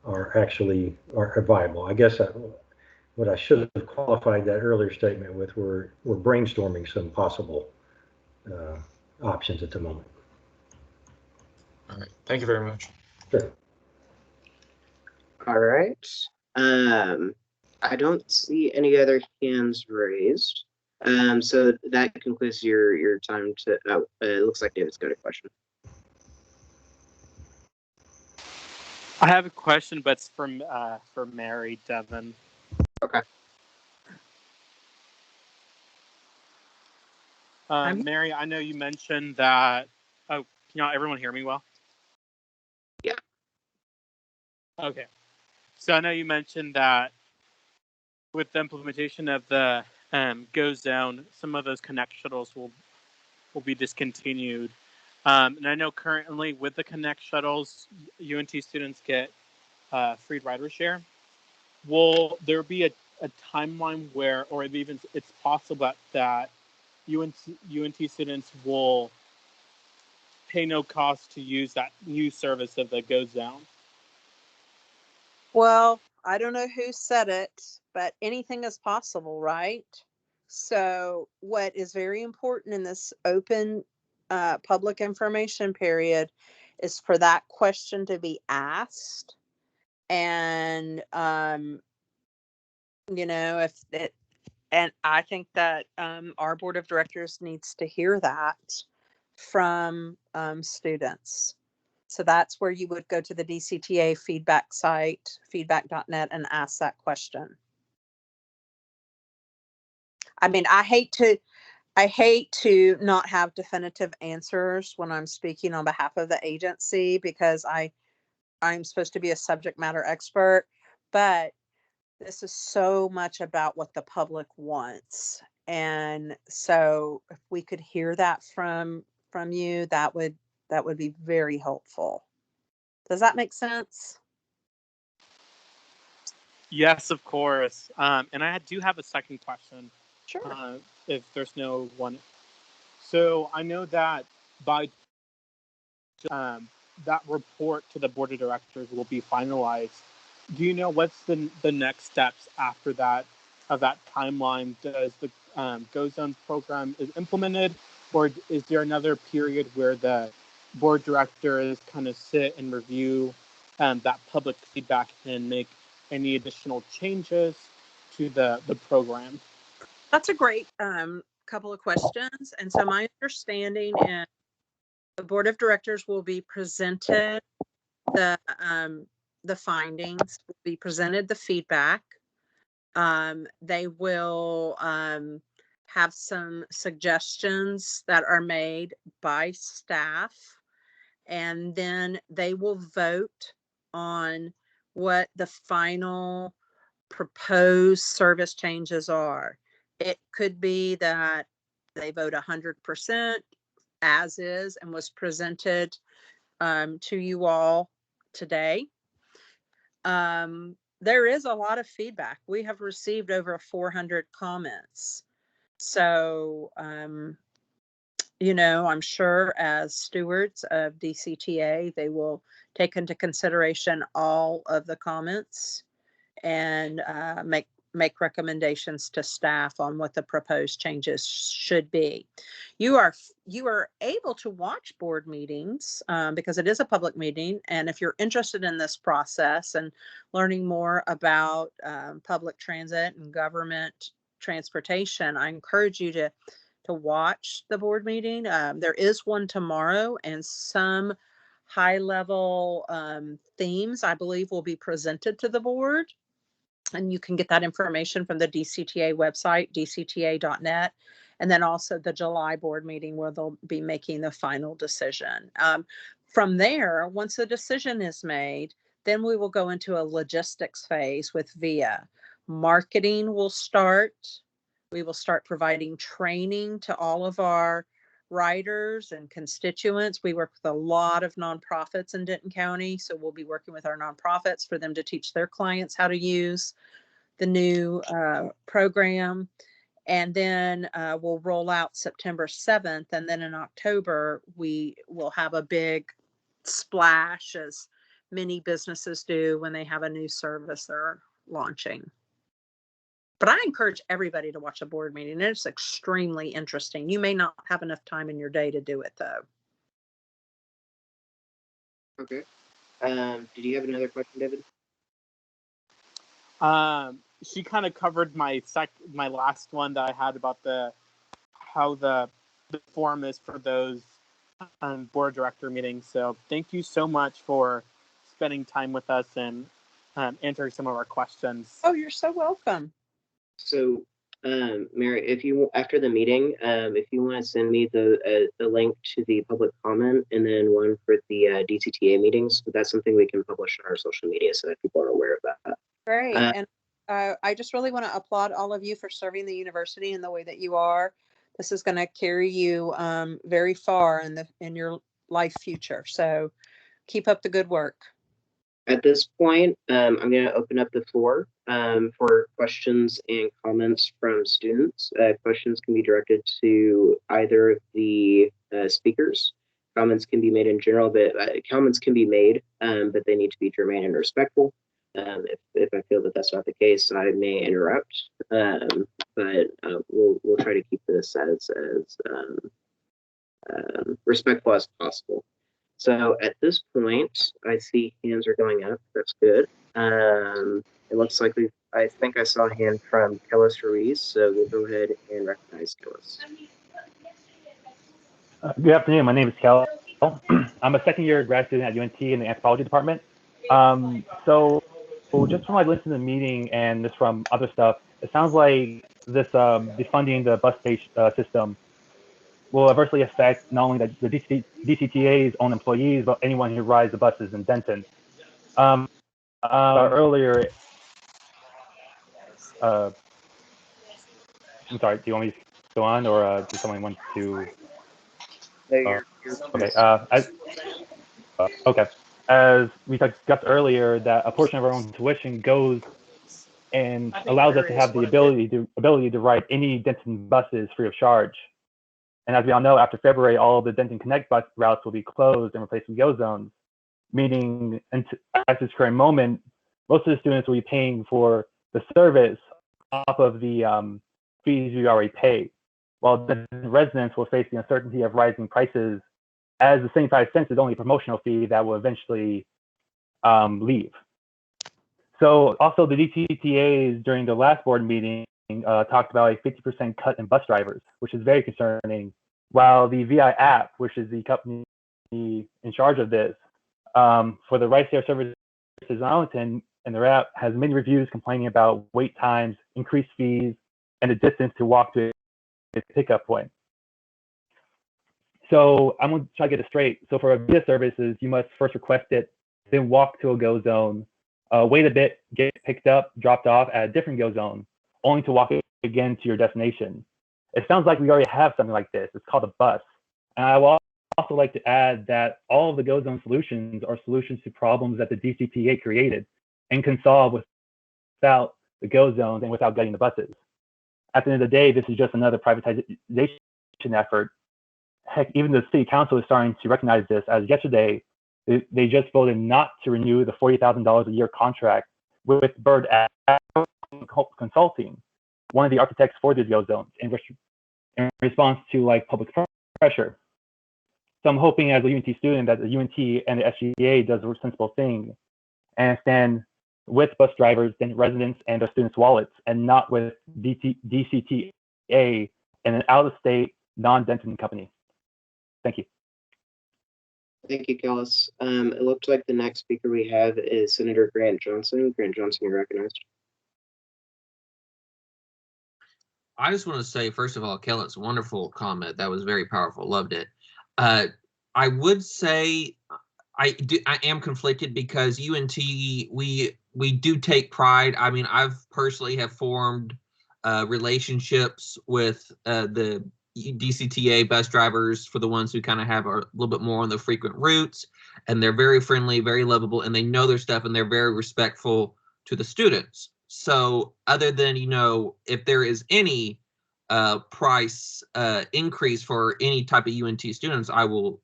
are actually viable. I guess what I should have qualified that earlier statement with, we're brainstorming some possible options at the moment. All right, thank you very much. Sure. All right. I don't see any other hands raised. So that concludes your time to. It looks like David's got a question. I have a question, but it's from for Mary, Devon. Okay. Mary, I know you mentioned that. Oh, can everyone hear me well? Yeah. Okay. So I know you mentioned that with the implementation of the GoZone, some of those connect shuttles will be discontinued. And I know currently with the connect shuttles, UNT students get free rider share. Will there be a timeline where, or even it's possible that UNT students will pay no cost to use that new service of the GoZone? Well, I don't know who said it, but anything is possible, right? So what is very important in this open public information period is for that question to be asked. And, if it, and I think that our board of directors needs to hear that from students. So that's where you would go to the DCTA feedback site, feedback.net, and ask that question. I mean, I hate to not have definitive answers when I'm speaking on behalf of the agency because I'm supposed to be a subject matter expert, but this is so much about what the public wants. And so if we could hear that from you, that would be very helpful. Does that make sense? Yes, of course. And I do have a second question. Sure. If there's no one. So I know that by that report to the board of directors will be finalized. Do you know what's the next steps after that of that timeline? Does the GoZone program is implemented, or is there another period where the board directors kind of sit and review that public feedback and make any additional changes to the program? That's a great couple of questions. And so my understanding is the board of directors will be presented the findings, will be presented the feedback. They will have some suggestions that are made by staff, and then they will vote on what the final proposed service changes are. It could be that they vote 100% as is and was presented to you all today. There is a lot of feedback. We have received over 400 comments. So, you know, I'm sure as stewards of DCTA, they will take into consideration all of the comments and make recommendations to staff on what the proposed changes should be. You are able to watch board meetings because it is a public meeting. And if you're interested in this process and learning more about public transit and government transportation, I encourage you to watch the board meeting. There is one tomorrow, and some high-level themes, I believe, will be presented to the board. And you can get that information from the DCTA website, dcta.net, and then also the July board meeting where they'll be making the final decision. From there, once the decision is made, then we will go into a logistics phase with VIA. Marketing will start. We will start providing training to all of our riders and constituents. We work with a lot of nonprofits in Denton County, so we'll be working with our nonprofits for them to teach their clients how to use the new program. And then we'll roll out September 7th, and then in October we will have a big splash, as many businesses do when they have a new service they're launching. But I encourage everybody to watch a board meeting. It's extremely interesting. You may not have enough time in your day to do it, though. Okay. Did you have another question, David? She kind of covered my last one that I had about how the form is for those board director meetings. So thank you so much for spending time with us and answering some of our questions. Oh, you're so welcome. So, Mary, if you after the meeting, if you want to send me the link to the public comment and then one for the DCTA meetings, that's something we can publish on our social media so that people are aware of that. Great. And I just really want to applaud all of you for serving the university in the way that you are. This is going to carry you very far in your life future. So keep up the good work. At this point, I'm going to open up the floor for questions and comments from students. Questions can be directed to either of the speakers. Comments can be made in general, but comments can be made, but they need to be germane and respectful. If I feel that that's not the case, I may interrupt, but we'll try to keep this as respectful as possible. So at this point, I see hands are going up. That's good. It looks like I think I saw a hand from Kellis Ruiz, so we'll go ahead and recognize Kellis. Good afternoon. My name is Kel. I'm a second-year grad student at UNT in the anthropology department. So just from listening to the meeting and just from other stuff, it sounds like this defunding the bus station system will adversely affect not only the DCTA's own employees, but anyone who rides the buses in Denton. Earlier, I'm sorry, do you want me to go on, or does someone want to? Okay. Okay. As we discussed earlier, that a portion of our own tuition goes and allows us to have the ability to ride any Denton buses free of charge. And as we all know, after February, all of the Denton Connect bus routes will be closed and replaced with GoZones, meaning at this current moment, most of the students will be paying for the service off of the fees we already pay, while the residents will face the uncertainty of rising prices, as the 75 cents is only a promotional fee that will eventually leave. So also the DCTAs during the last board meeting talked about a 50% cut in bus drivers, which is very concerning, while the VI app, which is the company in charge of this, for the rideshare services in Arlington, and their app has many reviews complaining about wait times, increased fees, and the distance to walk to a pickup point. So I'm going to try to get it straight. So for VIA services, you must first request it, then walk to a GoZone, wait a bit, get picked up, dropped off at a different GoZone, only to walk again to your destination. It sounds like we already have something like this. It's called a bus. And I will also like to add that all of the GoZone solutions are solutions to problems that the DCTA created and can solve without the GoZones and without getting the buses. At the end of the day, this is just another privatization effort. Heck, even the city council is starting to recognize this, as yesterday, they just voted not to renew the $40,000 a year contract with Bird Consulting, one of the architects for these GoZones, in response to like public pressure. So I'm hoping as a UNT student that the UNT and the SGA does a sensible thing and stand with bus drivers and residents and their students' wallets, and not with DCTA and an out-of-state, non-Denton company. Thank you. Thank you, Kellis. It looks like the next speaker we have is Senator Grant Johnson. Grant Johnson, you're recognized. I just want to say, first of all, Kellis, wonderful comment. That was very powerful. Loved it. I would say I am conflicted because UNT, we do take pride. I mean, I've personally have formed relationships with the DCTA bus drivers, for the ones who kind of have a little bit more on the frequent routes, and they're very friendly, very lovable, and they know their stuff, and they're very respectful to the students. So other than, you know, if there is any price increase for any type of UNT students, I will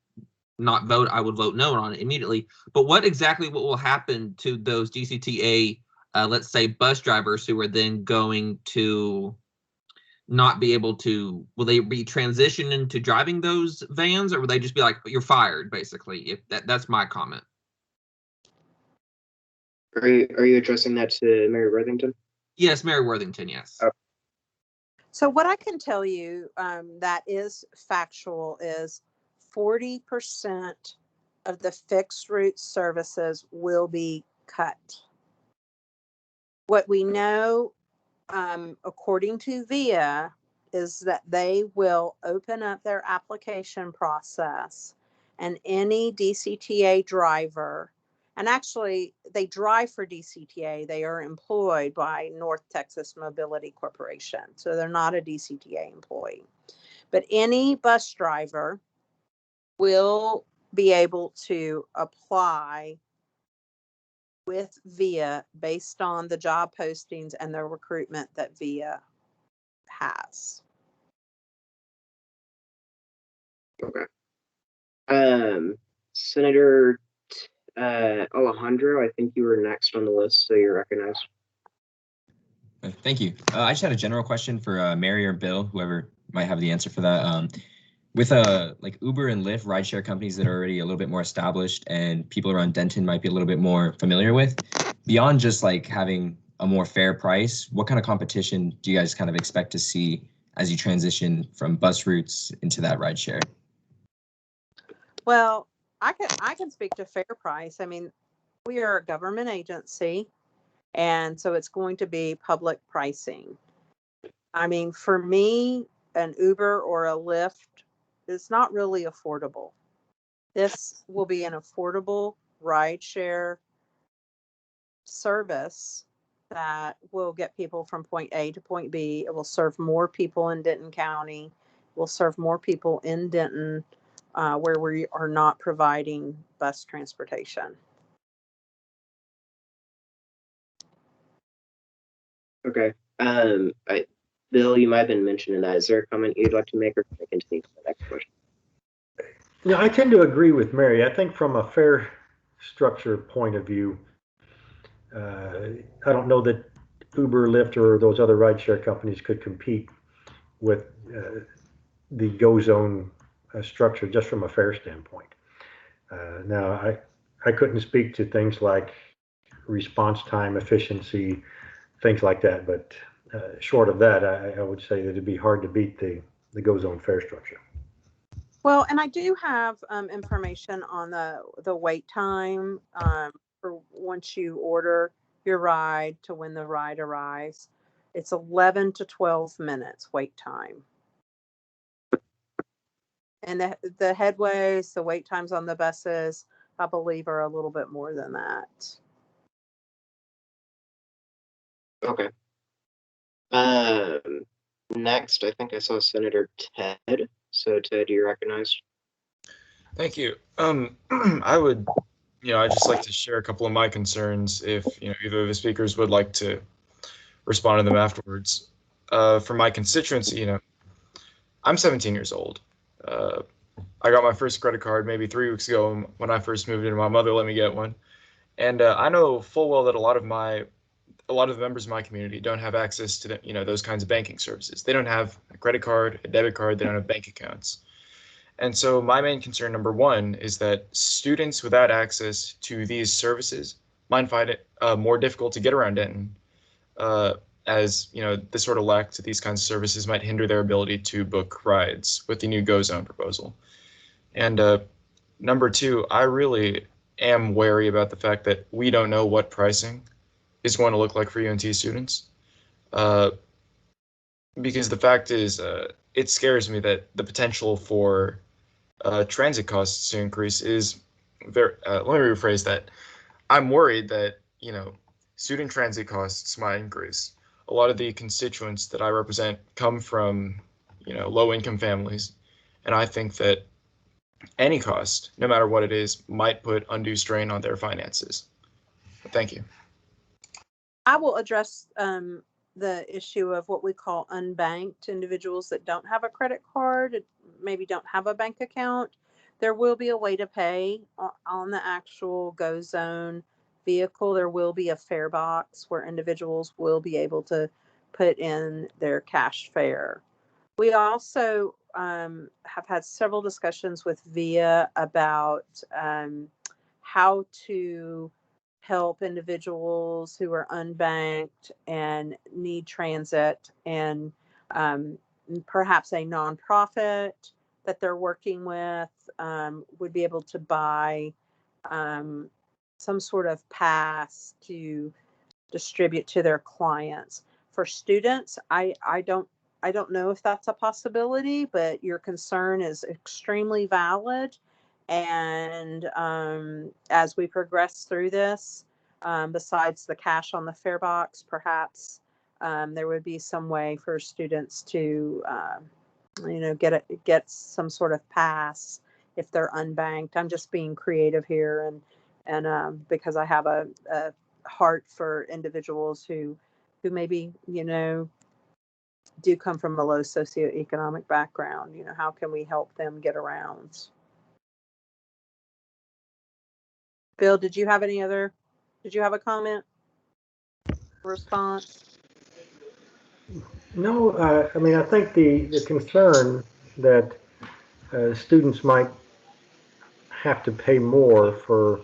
not vote. I would vote no on it immediately. But what will happen to those DCTA, let's say, bus drivers who are then going to not be able to, will they be transitioned into driving those vans, or will they just be like, you're fired, basically? If that's my comment. Are you addressing that to Mary Worthington? Yes, Mary Worthington, yes. Oh. So what I can tell you that is factual is 40% of the fixed route services will be cut. What we know, according to VIA, is that they will open up their application process, and any DCTA driver, and actually they drive for DCTA, they are employed by North Texas Mobility Corporation, so they're not a DCTA employee. But any bus driver will be able to apply with VIA based on the job postings and the recruitment that VIA has. Okay. Senator Alejandro, I think you were next on the list, so you're recognized. Thank you. I just had a general question for Mary or Bill, whoever might have the answer for that. With like Uber and Lyft, rideshare companies that are already a little bit more established and people around Denton might be a little bit more familiar with, beyond just like having a more fair price, what kind of competition do you guys kind of expect to see as you transition from bus routes into that rideshare? Well, I can speak to fair price. I mean, we are a government agency, and so it's going to be public pricing. I mean, for me, an Uber or a Lyft is not really affordable. This will be an affordable rideshare service that will get people from point A to point B. It will serve more people in Denton County. It will serve more people in Denton, where we are not providing bus transportation. Okay. Bill, you might have been mentioning that. Is there a comment you'd like to make, or can I continue to the next question? Yeah, I tend to agree with Mary. I think from a fare structure point of view, I don't know that Uber, Lyft, or those other rideshare companies could compete with the GoZone structure just from a fare standpoint. Now, I couldn't speak to things like response time, efficiency, things like that, but short of that, I would say that it'd be hard to beat the GoZone fare structure. Well, and I do have information on the wait time for once you order your ride to when the ride arrives. It's 11 to 12 minutes wait time. And the headways, the wait times on the buses, I believe, are a little bit more than that. Okay. Next, I think I saw Senator Ted. So, Ted, do you recognize? Thank you. I would, I'd just like to share a couple of my concerns if, either of the speakers would like to respond to them afterwards. For my constituency, I'm 17 years old. I got my first credit card maybe 3 weeks ago when I first moved in. My mother let me get one. And I know full well that a lot of the members of my community don't have access to those kinds of banking services. They don't have a credit card, a debit card, they don't have bank accounts. And so my main concern, number one, is that students without access to these services might find it more difficult to get around Denton, as this sort of lack to these kinds of services might hinder their ability to book rides with the new GoZone proposal. And number two, I really am wary about the fact that we don't know what pricing is going to look like for UNT students, because the fact is, it scares me that the potential for transit costs to increase is very. Let me rephrase that. I'm worried that student transit costs might increase. A lot of the constituents that I represent come from low-income families, and I think that any cost, no matter what it is, might put undue strain on their finances. Thank you. I will address the issue of what we call unbanked individuals that don't have a credit card, maybe don't have a bank account. There will be a way to pay on the actual GoZone vehicle. There will be a fare box where individuals will be able to put in their cash fare. We also have had several discussions with VIA about how to help individuals who are unbanked and need transit, and perhaps a nonprofit that they're working with would be able to buy some sort of pass to distribute to their clients. For students, I don't know if that's a possibility, but your concern is extremely valid. And as we progress through this, besides the cash on the fare box, perhaps there would be some way for students to, get some sort of pass if they're unbanked. I'm just being creative here, and because I have a heart for individuals who maybe do come from a low socioeconomic background. How can we help them get around? Bill, did you have a comment, response? No, I think the concern that students might have to pay more for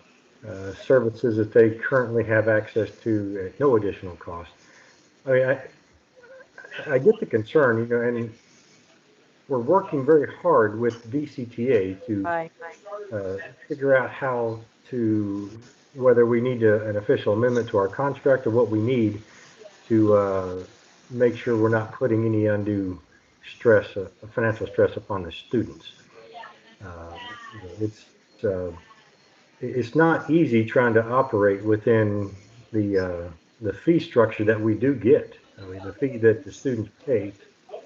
services that they currently have access to at no additional cost. I get the concern, and we're working very hard with DCTA to figure out whether we need an official amendment to our contract or what we need to make sure we're not putting any undue stress, financial stress upon the students. It's not easy trying to operate within the fee structure that we do get. The fee that the students pay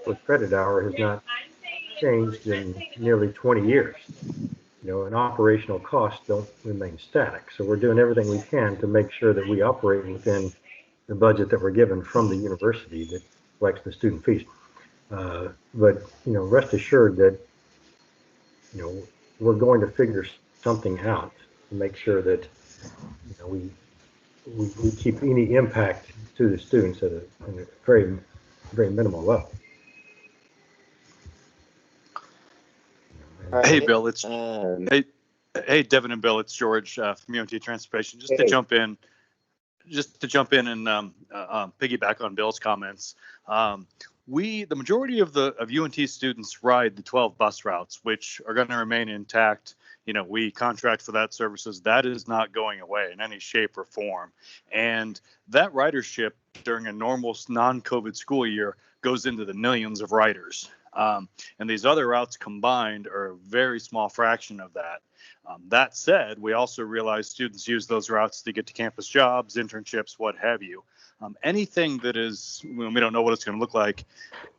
for credit hour has not changed in nearly 20 years. And operational costs don't remain static. So we're doing everything we can to make sure that we operate within the budget that we're given from the university, that reflects the student fees. But rest assured that we're going to figure something out to make sure that we keep any impact to the students at a very, very minimal level. All Hey, right. Bill, it's hey, Devon and Bill, it's George from UNT Transportation. Just to jump in and piggyback on Bill's comments. The majority of UNT students ride the 12 bus routes, which are going to remain intact. We contract for that services. That is not going away in any shape or form. And that ridership during a normal non-COVID school year goes into the millions of riders. And these other routes combined are a very small fraction of that. That said, we also realize students use those routes to get to campus jobs, internships, what have you. Anything that is, we don't know what it's going to look like,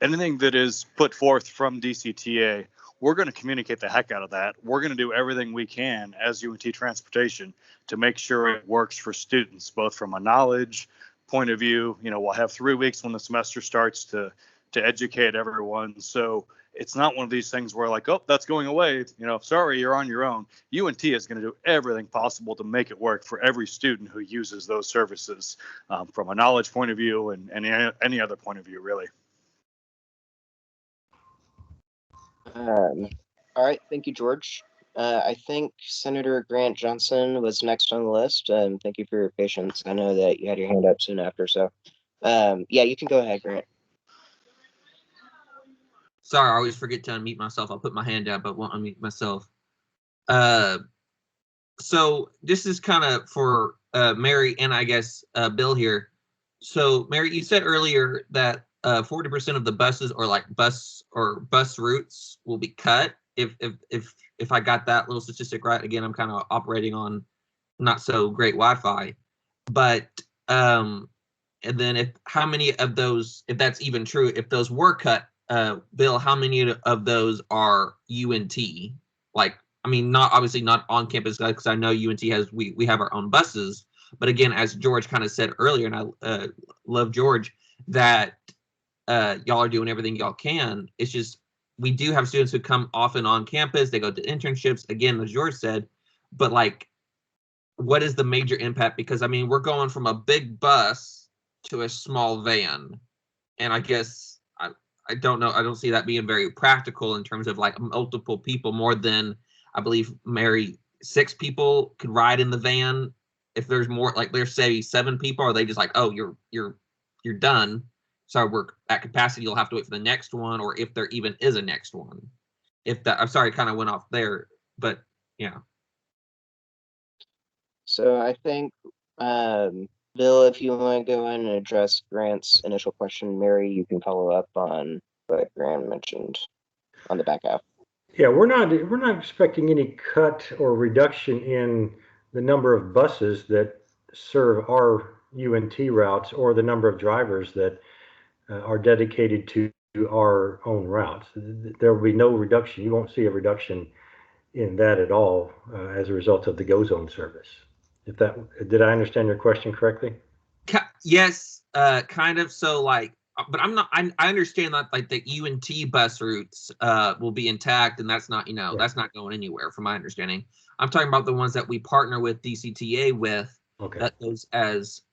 anything that is put forth from DCTA, we're going to communicate the heck out of that. We're going to do everything we can as UNT Transportation to make sure it works for students, both from a knowledge point of view. We'll have 3 weeks when the semester starts to educate everyone. So it's not one of these things where like, oh, that's going away. Sorry, you're on your own. UNT is going to do everything possible to make it work for every student who uses those services from a knowledge point of view and any other point of view, really. All right. Thank you, George. I think Senator Grant Johnson was next on the list. Thank you for your patience. I know that you had your hand up soon after. So, yeah, you can go ahead, Grant. Sorry, I always forget to unmute myself. I'll put my hand down, but won't unmute myself. So this is kind of for Mary and I guess Bill here. So Mary, you said earlier that 40% of the buses or like bus routes will be cut. If I got that little statistic right, again, I'm kind of operating on not so great Wi-Fi, but and then how many of those, if that's even true, if those were cut, Bill, how many of those are UNT? Like, I mean, obviously not on campus, because I know UNT has, we have our own buses. But again, as George kind of said earlier, and I love George, that y'all are doing everything y'all can. It's just, we do have students who come often on campus. They go to internships, again, as George said. But like, what is the major impact? Because I mean, we're going from a big bus to a small van. And I guess, I don't know. I don't see that being very practical in terms of like multiple people, more than, I believe, Mary, 6 people could ride in the van. If there's more, like there's say 7 people, are they just like, oh, you're done. So we're at capacity. You'll have to wait for the next one, or if there even is a next one. If that, I'm sorry, kind of went off there, but yeah. So I think, Bill, if you want to go in and address Grant's initial question, Mary, you can follow up on what Grant mentioned on the back half. Yeah, we're not expecting any cut or reduction in the number of buses that serve our UNT routes or the number of drivers that are dedicated to our own routes. There will be no reduction. You won't see a reduction in that at all as a result of the GoZone service. Did I understand your question correctly? Yes, kind of. So like, but I'm not. I understand that like the UNT bus routes will be intact, and that's not that's not going anywhere from my understanding. I'm talking about the ones that we partner with DCTA with. Okay. That those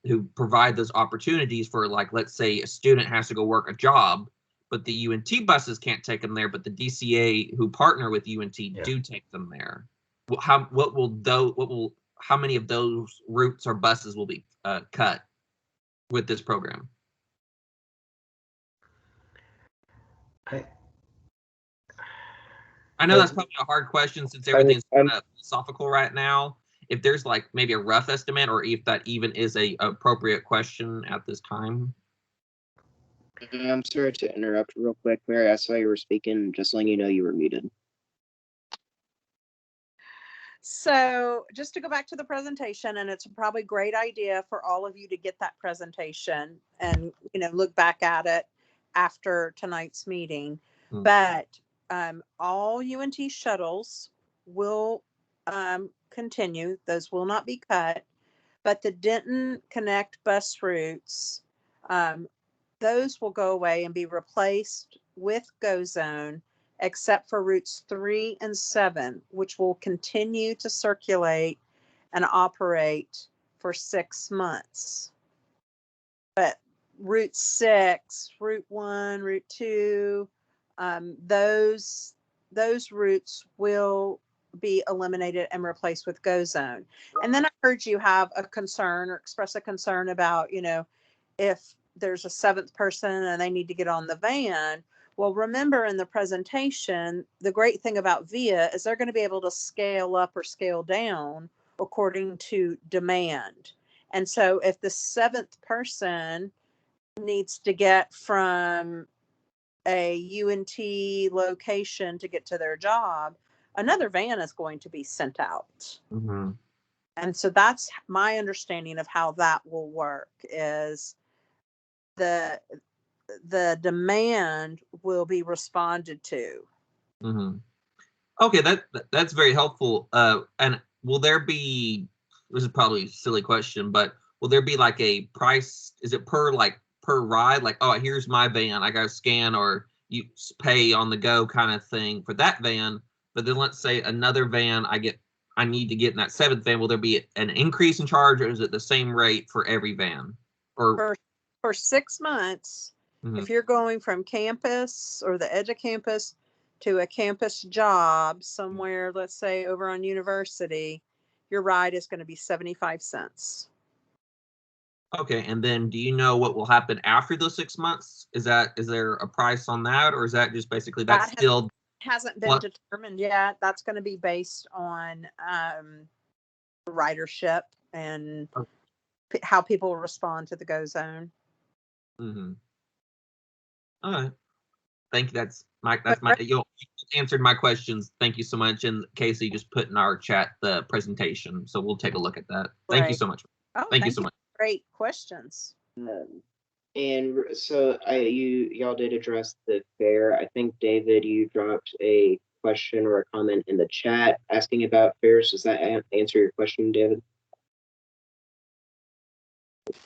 who provide those opportunities for, like, let's say a student has to go work a job, but the UNT buses can't take them there, but the DCA who partner with UNT do take them there. How many of those routes or buses will be cut with this program? I know that's probably a hard question since everything's kind of philosophical right now. If there's like maybe a rough estimate, or if that even is a appropriate question at this time. I'm sorry to interrupt real quick, Mary. I saw you were speaking. Just letting you know you were muted. So just to go back to the presentation, and it's probably a great idea for all of you to get that presentation and look back at it after tonight's meeting. But all UNT shuttles will continue. Those will not be cut. But the Denton Connect bus routes those will go away and be replaced with GoZone, except for routes 3 and 7, which will continue to circulate and operate for 6 months. But Route 6, Route 1, Route 2, those routes will be eliminated and replaced with GoZone. And then I heard you have a concern or express a concern about, if there's a 7th person and they need to get on the van. Well, remember in the presentation, the great thing about VIA is they're going to be able to scale up or scale down according to demand. And so if the 7th person needs to get from a UNT location to get to their job, another van is going to be sent out. Mm-hmm. And so that's my understanding of how that will work is the demand will be responded to. Mm-hmm. Okay, that's very helpful. And will there be, this is probably a silly question, but will there be like a price? Is it per ride? Like, oh, here's my van, I got to scan, or you pay on the go kind of thing for that van. But then let's say another van I need to get in that 7th van. Will there be an increase in charge, or is it the same rate for every van? Or for 6 months, mm-hmm. if you're going from campus or the edge of campus to a campus job somewhere, let's say over on University, your ride is going to be 75 cents. Okay, and then do you know what will happen after those 6 months? Is there a price on that, or is that just basically that still hasn't been determined yet? That's going to be based on ridership and how people respond to the GoZone. Mm-hmm. All right. Thank you. That's my you answered my questions. Thank you so much. And Casey just put in our chat the presentation, so we'll take a look at that. Thank you so much. Thank you so much. Great questions. And so y'all did address the fare. I think David, you dropped a question or a comment in the chat asking about fares. Does that answer your question, David?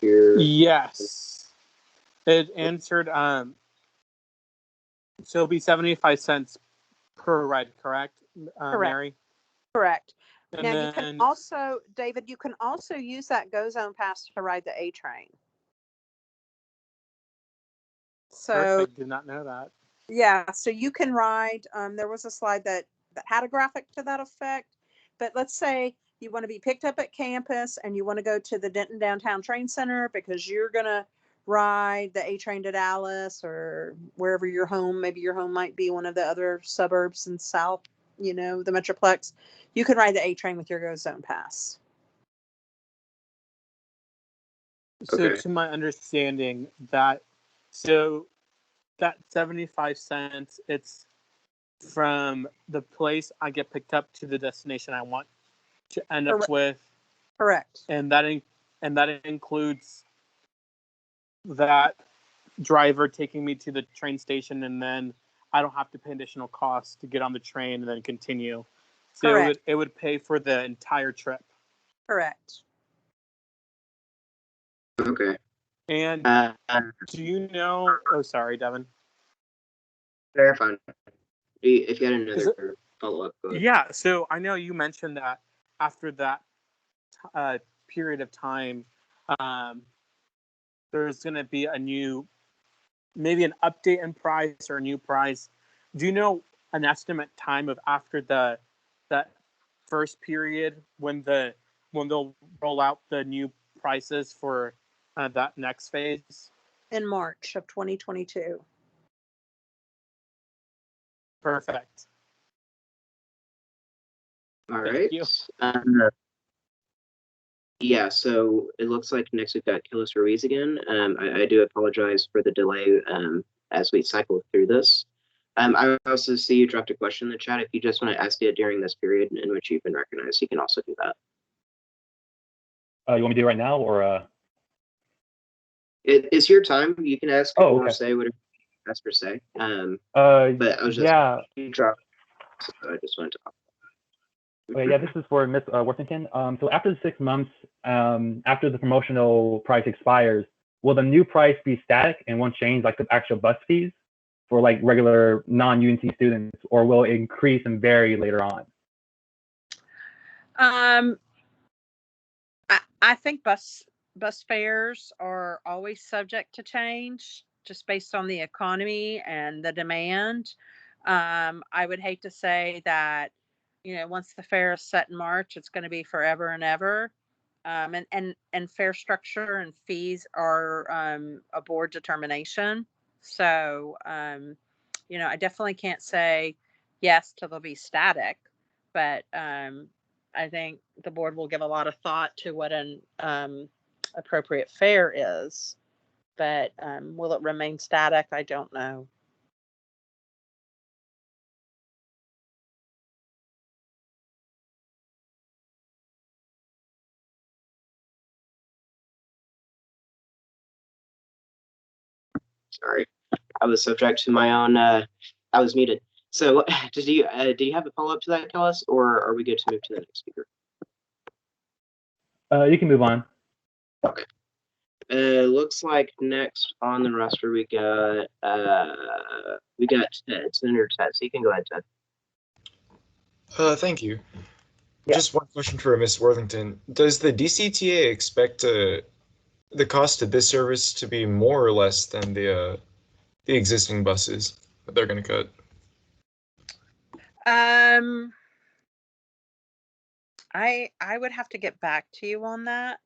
Yes, it answered. So it'll be 75 cents per ride, correct, correct. Mary? Correct. And now then, you can also, David, you can also use that GoZone pass to ride the A train. So perfect. Did not know that. Yeah, so you can ride. There was a slide that had a graphic to that effect. But let's say you want to be picked up at campus and you want to go to the Denton Downtown Train Center because you're going to ride the A train to Dallas or wherever your home, maybe your home might be one of the other suburbs in South, the Metroplex. You can ride the A train with your GoZone pass. So to my understanding, that 75 cents, it's from the place I get picked up to the destination I want to end up with. Correct. And that includes that driver taking me to the train station, and then I don't have to pay additional costs to get on the train and then continue. So it would pay for the entire trip. Correct. Okay. And do you know? Oh, sorry, Devon. Very fine. If you had another follow-up, go ahead. Yeah. So I know you mentioned that after that period of time, there's going to be maybe an update in price or a new price. Do you know an estimate time of after that first period when they'll roll out the new prices for that next phase? In March of 2022. Perfect. All right. Yeah, so it looks like next we've got Killis Ruiz again. I do apologize for the delay as we cycle through this. I also see you dropped a question in the chat. If you just want to ask it during this period in which you've been recognized, you can also do that. You want me to do it right now, or? It's your time. You can ask or say whatever you ask or say. But I was just you dropped, so I just wanted to. Okay, yeah, this is for Ms. Worthington. So after the 6 months, after the promotional price expires, will the new price be static and won't change like the actual bus fees for like regular non-UNT students, or will it increase and vary later on? I think bus fares are always subject to change just based on the economy and the demand. I would hate to say that, once the fare is set in March, it's going to be forever and ever. And fare structure and fees are a board determination. So, I definitely can't say yes till they'll be static, but I think the board will give a lot of thought to what an appropriate fare is. But will it remain static? I don't know. Sorry, I was subject to my own. I was muted. So, do you have a follow up to that, Kellis, or are we good to move to the next speaker? You can move on. Okay. Looks like next on the roster we got Ted, Senator Ted. So you can go ahead, Ted. Thank you. Yeah. Just one question for Ms. Worthington. Does the DCTA expect the cost of this service to be more or less than the existing buses that they're going to cut? I would have to get back to you on that.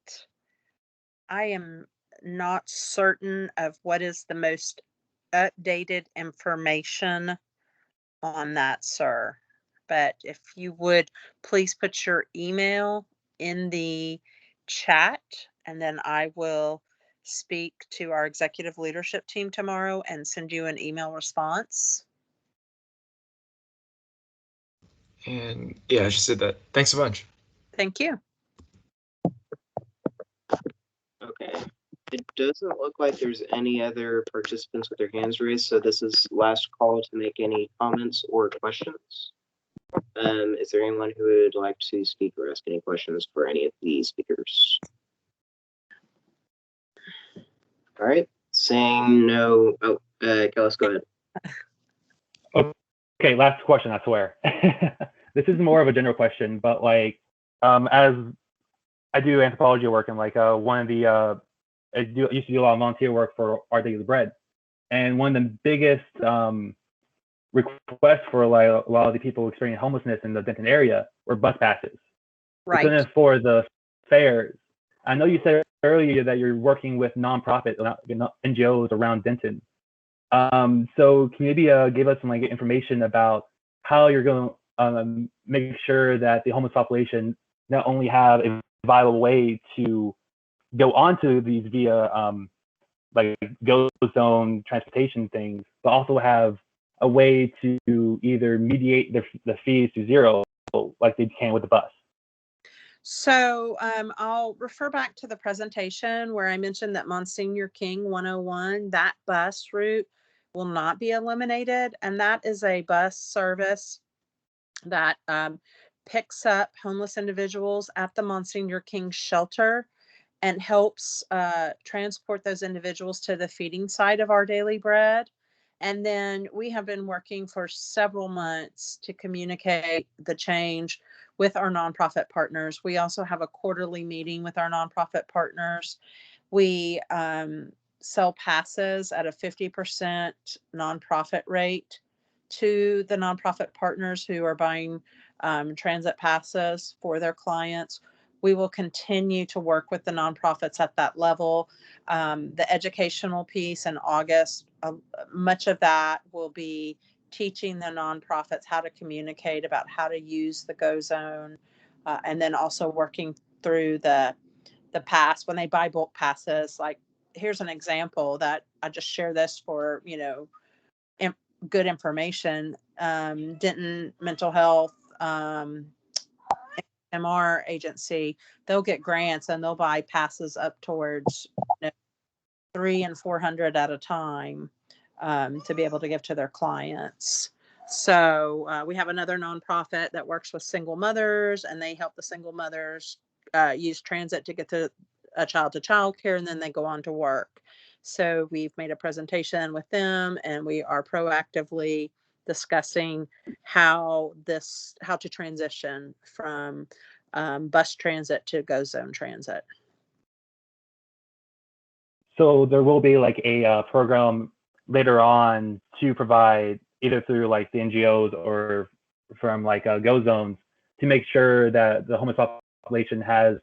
I am not certain of what is the most updated information on that, sir. But if you would please put your email in the chat, and then I will speak to our executive leadership team tomorrow and send you an email response. And yeah, I just said that. Thanks a bunch. Thank you. Okay. It doesn't look like there's any other participants with their hands raised, so this is last call to make any comments or questions. Is there anyone who would like to speak or ask any questions for any of these speakers? All right. Saying no. Oh, Kellis, go ahead. Okay, last question, I swear. This is more of a general question, but like, as I do anthropology work, and like one of the I used to do a lot of volunteer work for Our Daily Bread, and one of the biggest requests for like a lot of the people experiencing homelessness in the Denton area were bus passes. Right. But then for the fares, I know you said earlier that you're working with nonprofit NGOs around Denton. So can you maybe give us some like information about how you're going to make sure that the homeless population not only have a viable way to go onto these via like GoZone transportation things, but also have a way to either mediate the fees to zero like they can with the bus? So I'll refer back to the presentation where I mentioned that Monsignor King 101, that bus route will not be eliminated. And that is a bus service that picks up homeless individuals at the Monsignor King shelter and helps transport those individuals to the feeding site of Our Daily Bread. And then we have been working for several months to communicate the change with our nonprofit partners. We also have a quarterly meeting with our nonprofit partners. We sell passes at a 50% nonprofit rate to the nonprofit partners who are buying transit passes for their clients. We will continue to work with the nonprofits at that level. The educational piece in August, much of that will be teaching the nonprofits how to communicate about how to use the GoZone, and then also working through the pass when they buy bulk passes. Like, here's an example that I just share this for, good information. Denton Mental Health, MR agency, they'll get grants and they'll buy passes up towards 300 and 400 at a time to be able to give to their clients. So we have another nonprofit that works with single mothers, and they help the single mothers use transit to get a child to childcare, and then they go on to work. So we've made a presentation with them, and we are proactively discussing how to transition from bus transit to GoZone transit. So there will be like a program later on to provide either through like the NGOs or from like GoZones to make sure that the homeless population has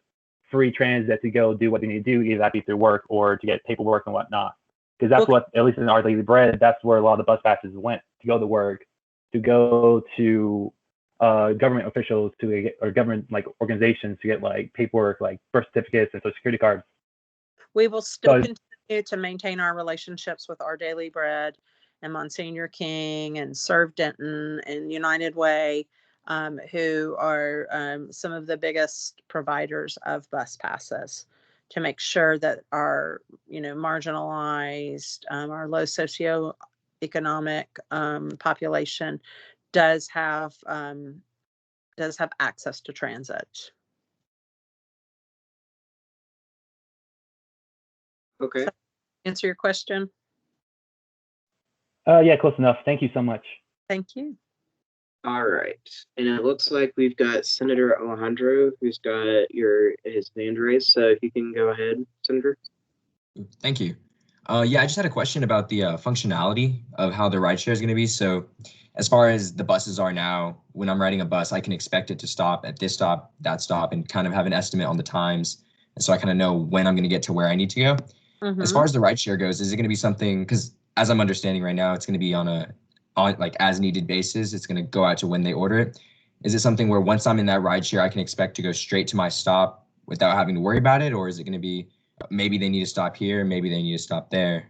free transit to go do what they need to do, either that be through work or to get paperwork and whatnot. Because that's what, at least in Our Daily Bread, that's where a lot of the bus passes went, to go to work, to go to government officials, to get, or government like organizations to get like paperwork, like birth certificates and social security cards. We will still continue to maintain our relationships with Our Daily Bread and Monsignor King and Serve Denton and United Way, who are some of the biggest providers of bus passes, to make sure that our, marginalized, our low socioeconomic population does have access to transit. Okay. Answer your question? Yeah, close enough. Thank you so much. Thank you. All right. And it looks like we've got Senator Alejandro, who's got his hand raised. So if you can go ahead, Senator. Thank you. Yeah, I just had a question about the functionality of how the rideshare is going to be. So as far as the buses are now, when I'm riding a bus, I can expect it to stop at this stop, that stop, and kind of have an estimate on the times. And so I kind of know when I'm going to get to where I need to go. Mm-hmm. As far as the rideshare goes, is it going to be something, because as I'm understanding right now, it's going to be on like as needed basis. It's going to go out to when they order it. Is it something where once I'm in that rideshare, I can expect to go straight to my stop without having to worry about it? Or is it going to be maybe they need to stop here, maybe they need to stop there?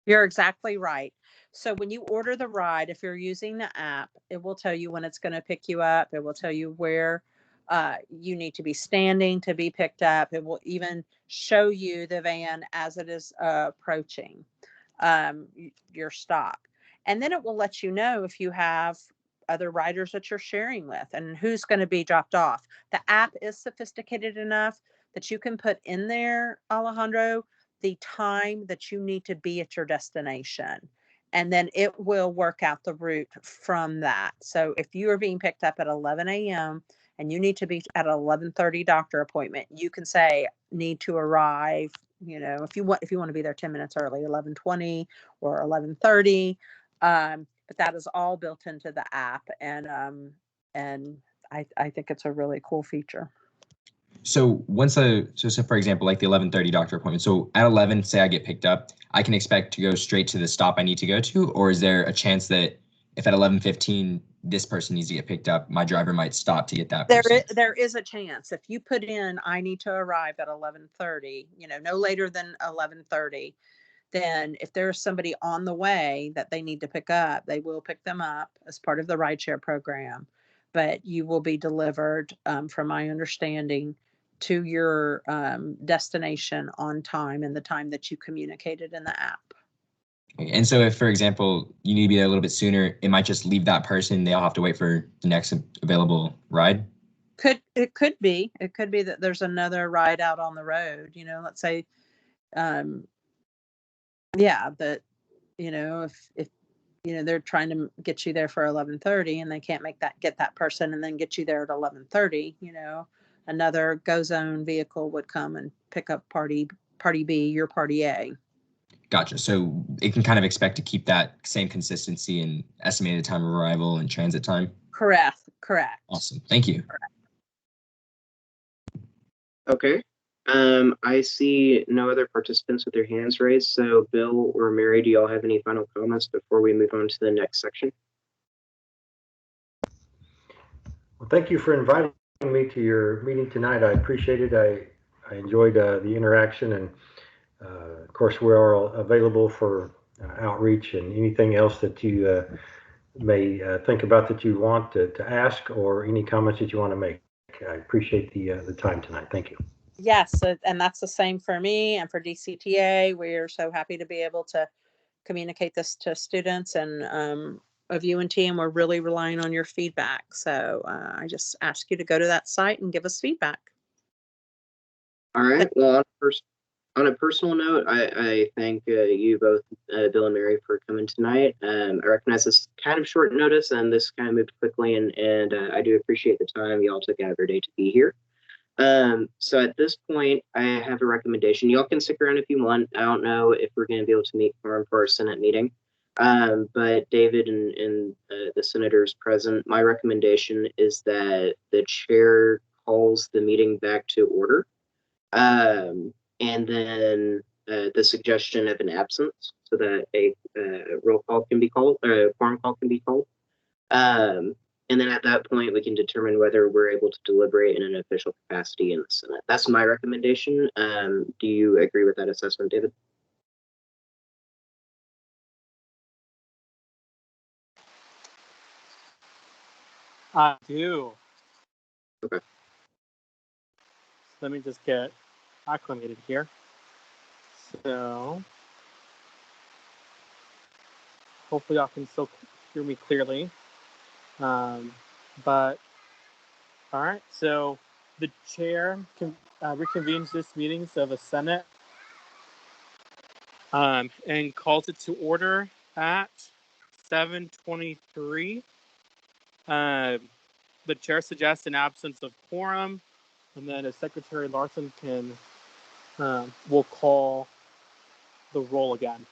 You're exactly right. So when you order the ride, if you're using the app, it will tell you when it's going to pick you up. It will tell you where you need to be standing to be picked up. It will even show you the van as it is approaching your stop. And then it will let you know if you have other riders that you're sharing with and who's going to be dropped off. The app is sophisticated enough that you can put in there, Alejandro, the time that you need to be at your destination. And then it will work out the route from that. So if you are being picked up at 11 a.m. and you need to be at an 11:30 doctor appointment, you can say need to arrive, if you want to be there 10 minutes early, 11:20 or 11:30. But that is all built into the app, and I think it's a really cool feature. So so for example, like the 11:30 doctor appointment. So at 11, say I get picked up, I can expect to go straight to the stop I need to go to, or is there a chance that if at 11:15 this person needs to get picked up, my driver might stop to get that person? There is a chance. If you put in, I need to arrive at 11:30, no later than 11:30, then if there's somebody on the way that they need to pick up, they will pick them up as part of the rideshare program. But you will be delivered, from my understanding, to your destination on time and the time that you communicated in the app. And so if, for example, you need to be there a little bit sooner, it might just leave that person. They'll have to wait for the next available ride. It could be that there's another ride out on the road, let's say, but if they're trying to get you there for 11:30 and they can't get that person and then get you there at 11:30, another GoZone vehicle would come and pick up party B, your party A. Gotcha. So it can kind of expect to keep that same consistency in estimated time of arrival and transit time? Correct. Awesome. Thank you. Correct. Okay. I see no other participants with their hands raised. So Bill or Mary, do y'all have any final comments before we move on to the next section? Well, thank you for inviting me to your meeting tonight. I appreciate it. I enjoyed the interaction, and of course, we're all available for outreach and anything else that you may think about that you want to ask, or any comments that you want to make. I appreciate the time tonight. Thank you. Yes, and that's the same for me and for DCTA. We're so happy to be able to communicate this to students and of UNT, and we're really relying on your feedback. So I just ask you to go to that site and give us feedback. All right. Well, on a personal note, I thank you both, Bill and Mary, for coming tonight. I recognize this kind of short notice, and this kind of moved quickly, and I do appreciate the time you all took out of your day to be here. So at this point, I have a recommendation. Y'all can stick around if you want. I don't know if we're going to be able to meet quorum for our Senate meeting. But David and the senators present, my recommendation is that the chair calls the meeting back to order. And then the suggestion of an absence so that a roll call can be called, or a quorum call can be called. And then at that point, we can determine whether we're able to deliberate in an official capacity in the Senate. That's my recommendation. Do you agree with that assessment, David? I do. Okay. Let me just get acclimated here. So hopefully y'all can still hear me clearly. But all right, so the chair reconvenes this meeting of the Senate and calls it to order at 7:23. The chair suggests an absence of quorum, and then Secretary Larson will call the roll again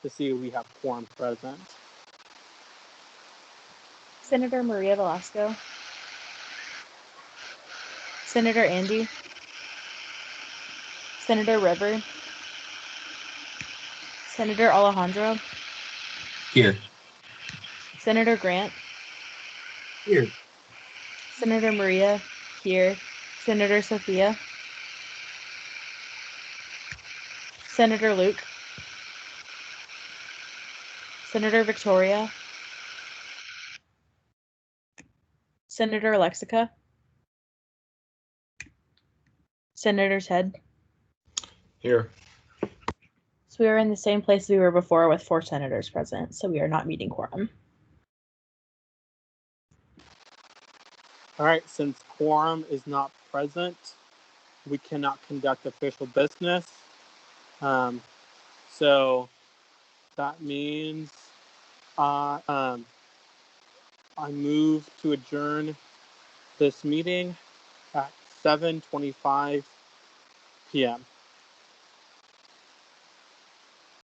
to see if we have quorum present. Senator Maria Velasco. Senator Andy. Senator River. Senator Alejandro. Here. Senator Grant. Here. Senator Maria. Here. Senator Sophia. Senator Luke. Senator Victoria. Senator Alexica. Senator Ted. Here. So we are in the same place we were before with 4 senators present, so we are not meeting quorum. All right, since quorum is not present, we cannot conduct official business. So that means I move to adjourn this meeting at 7:25 p.m.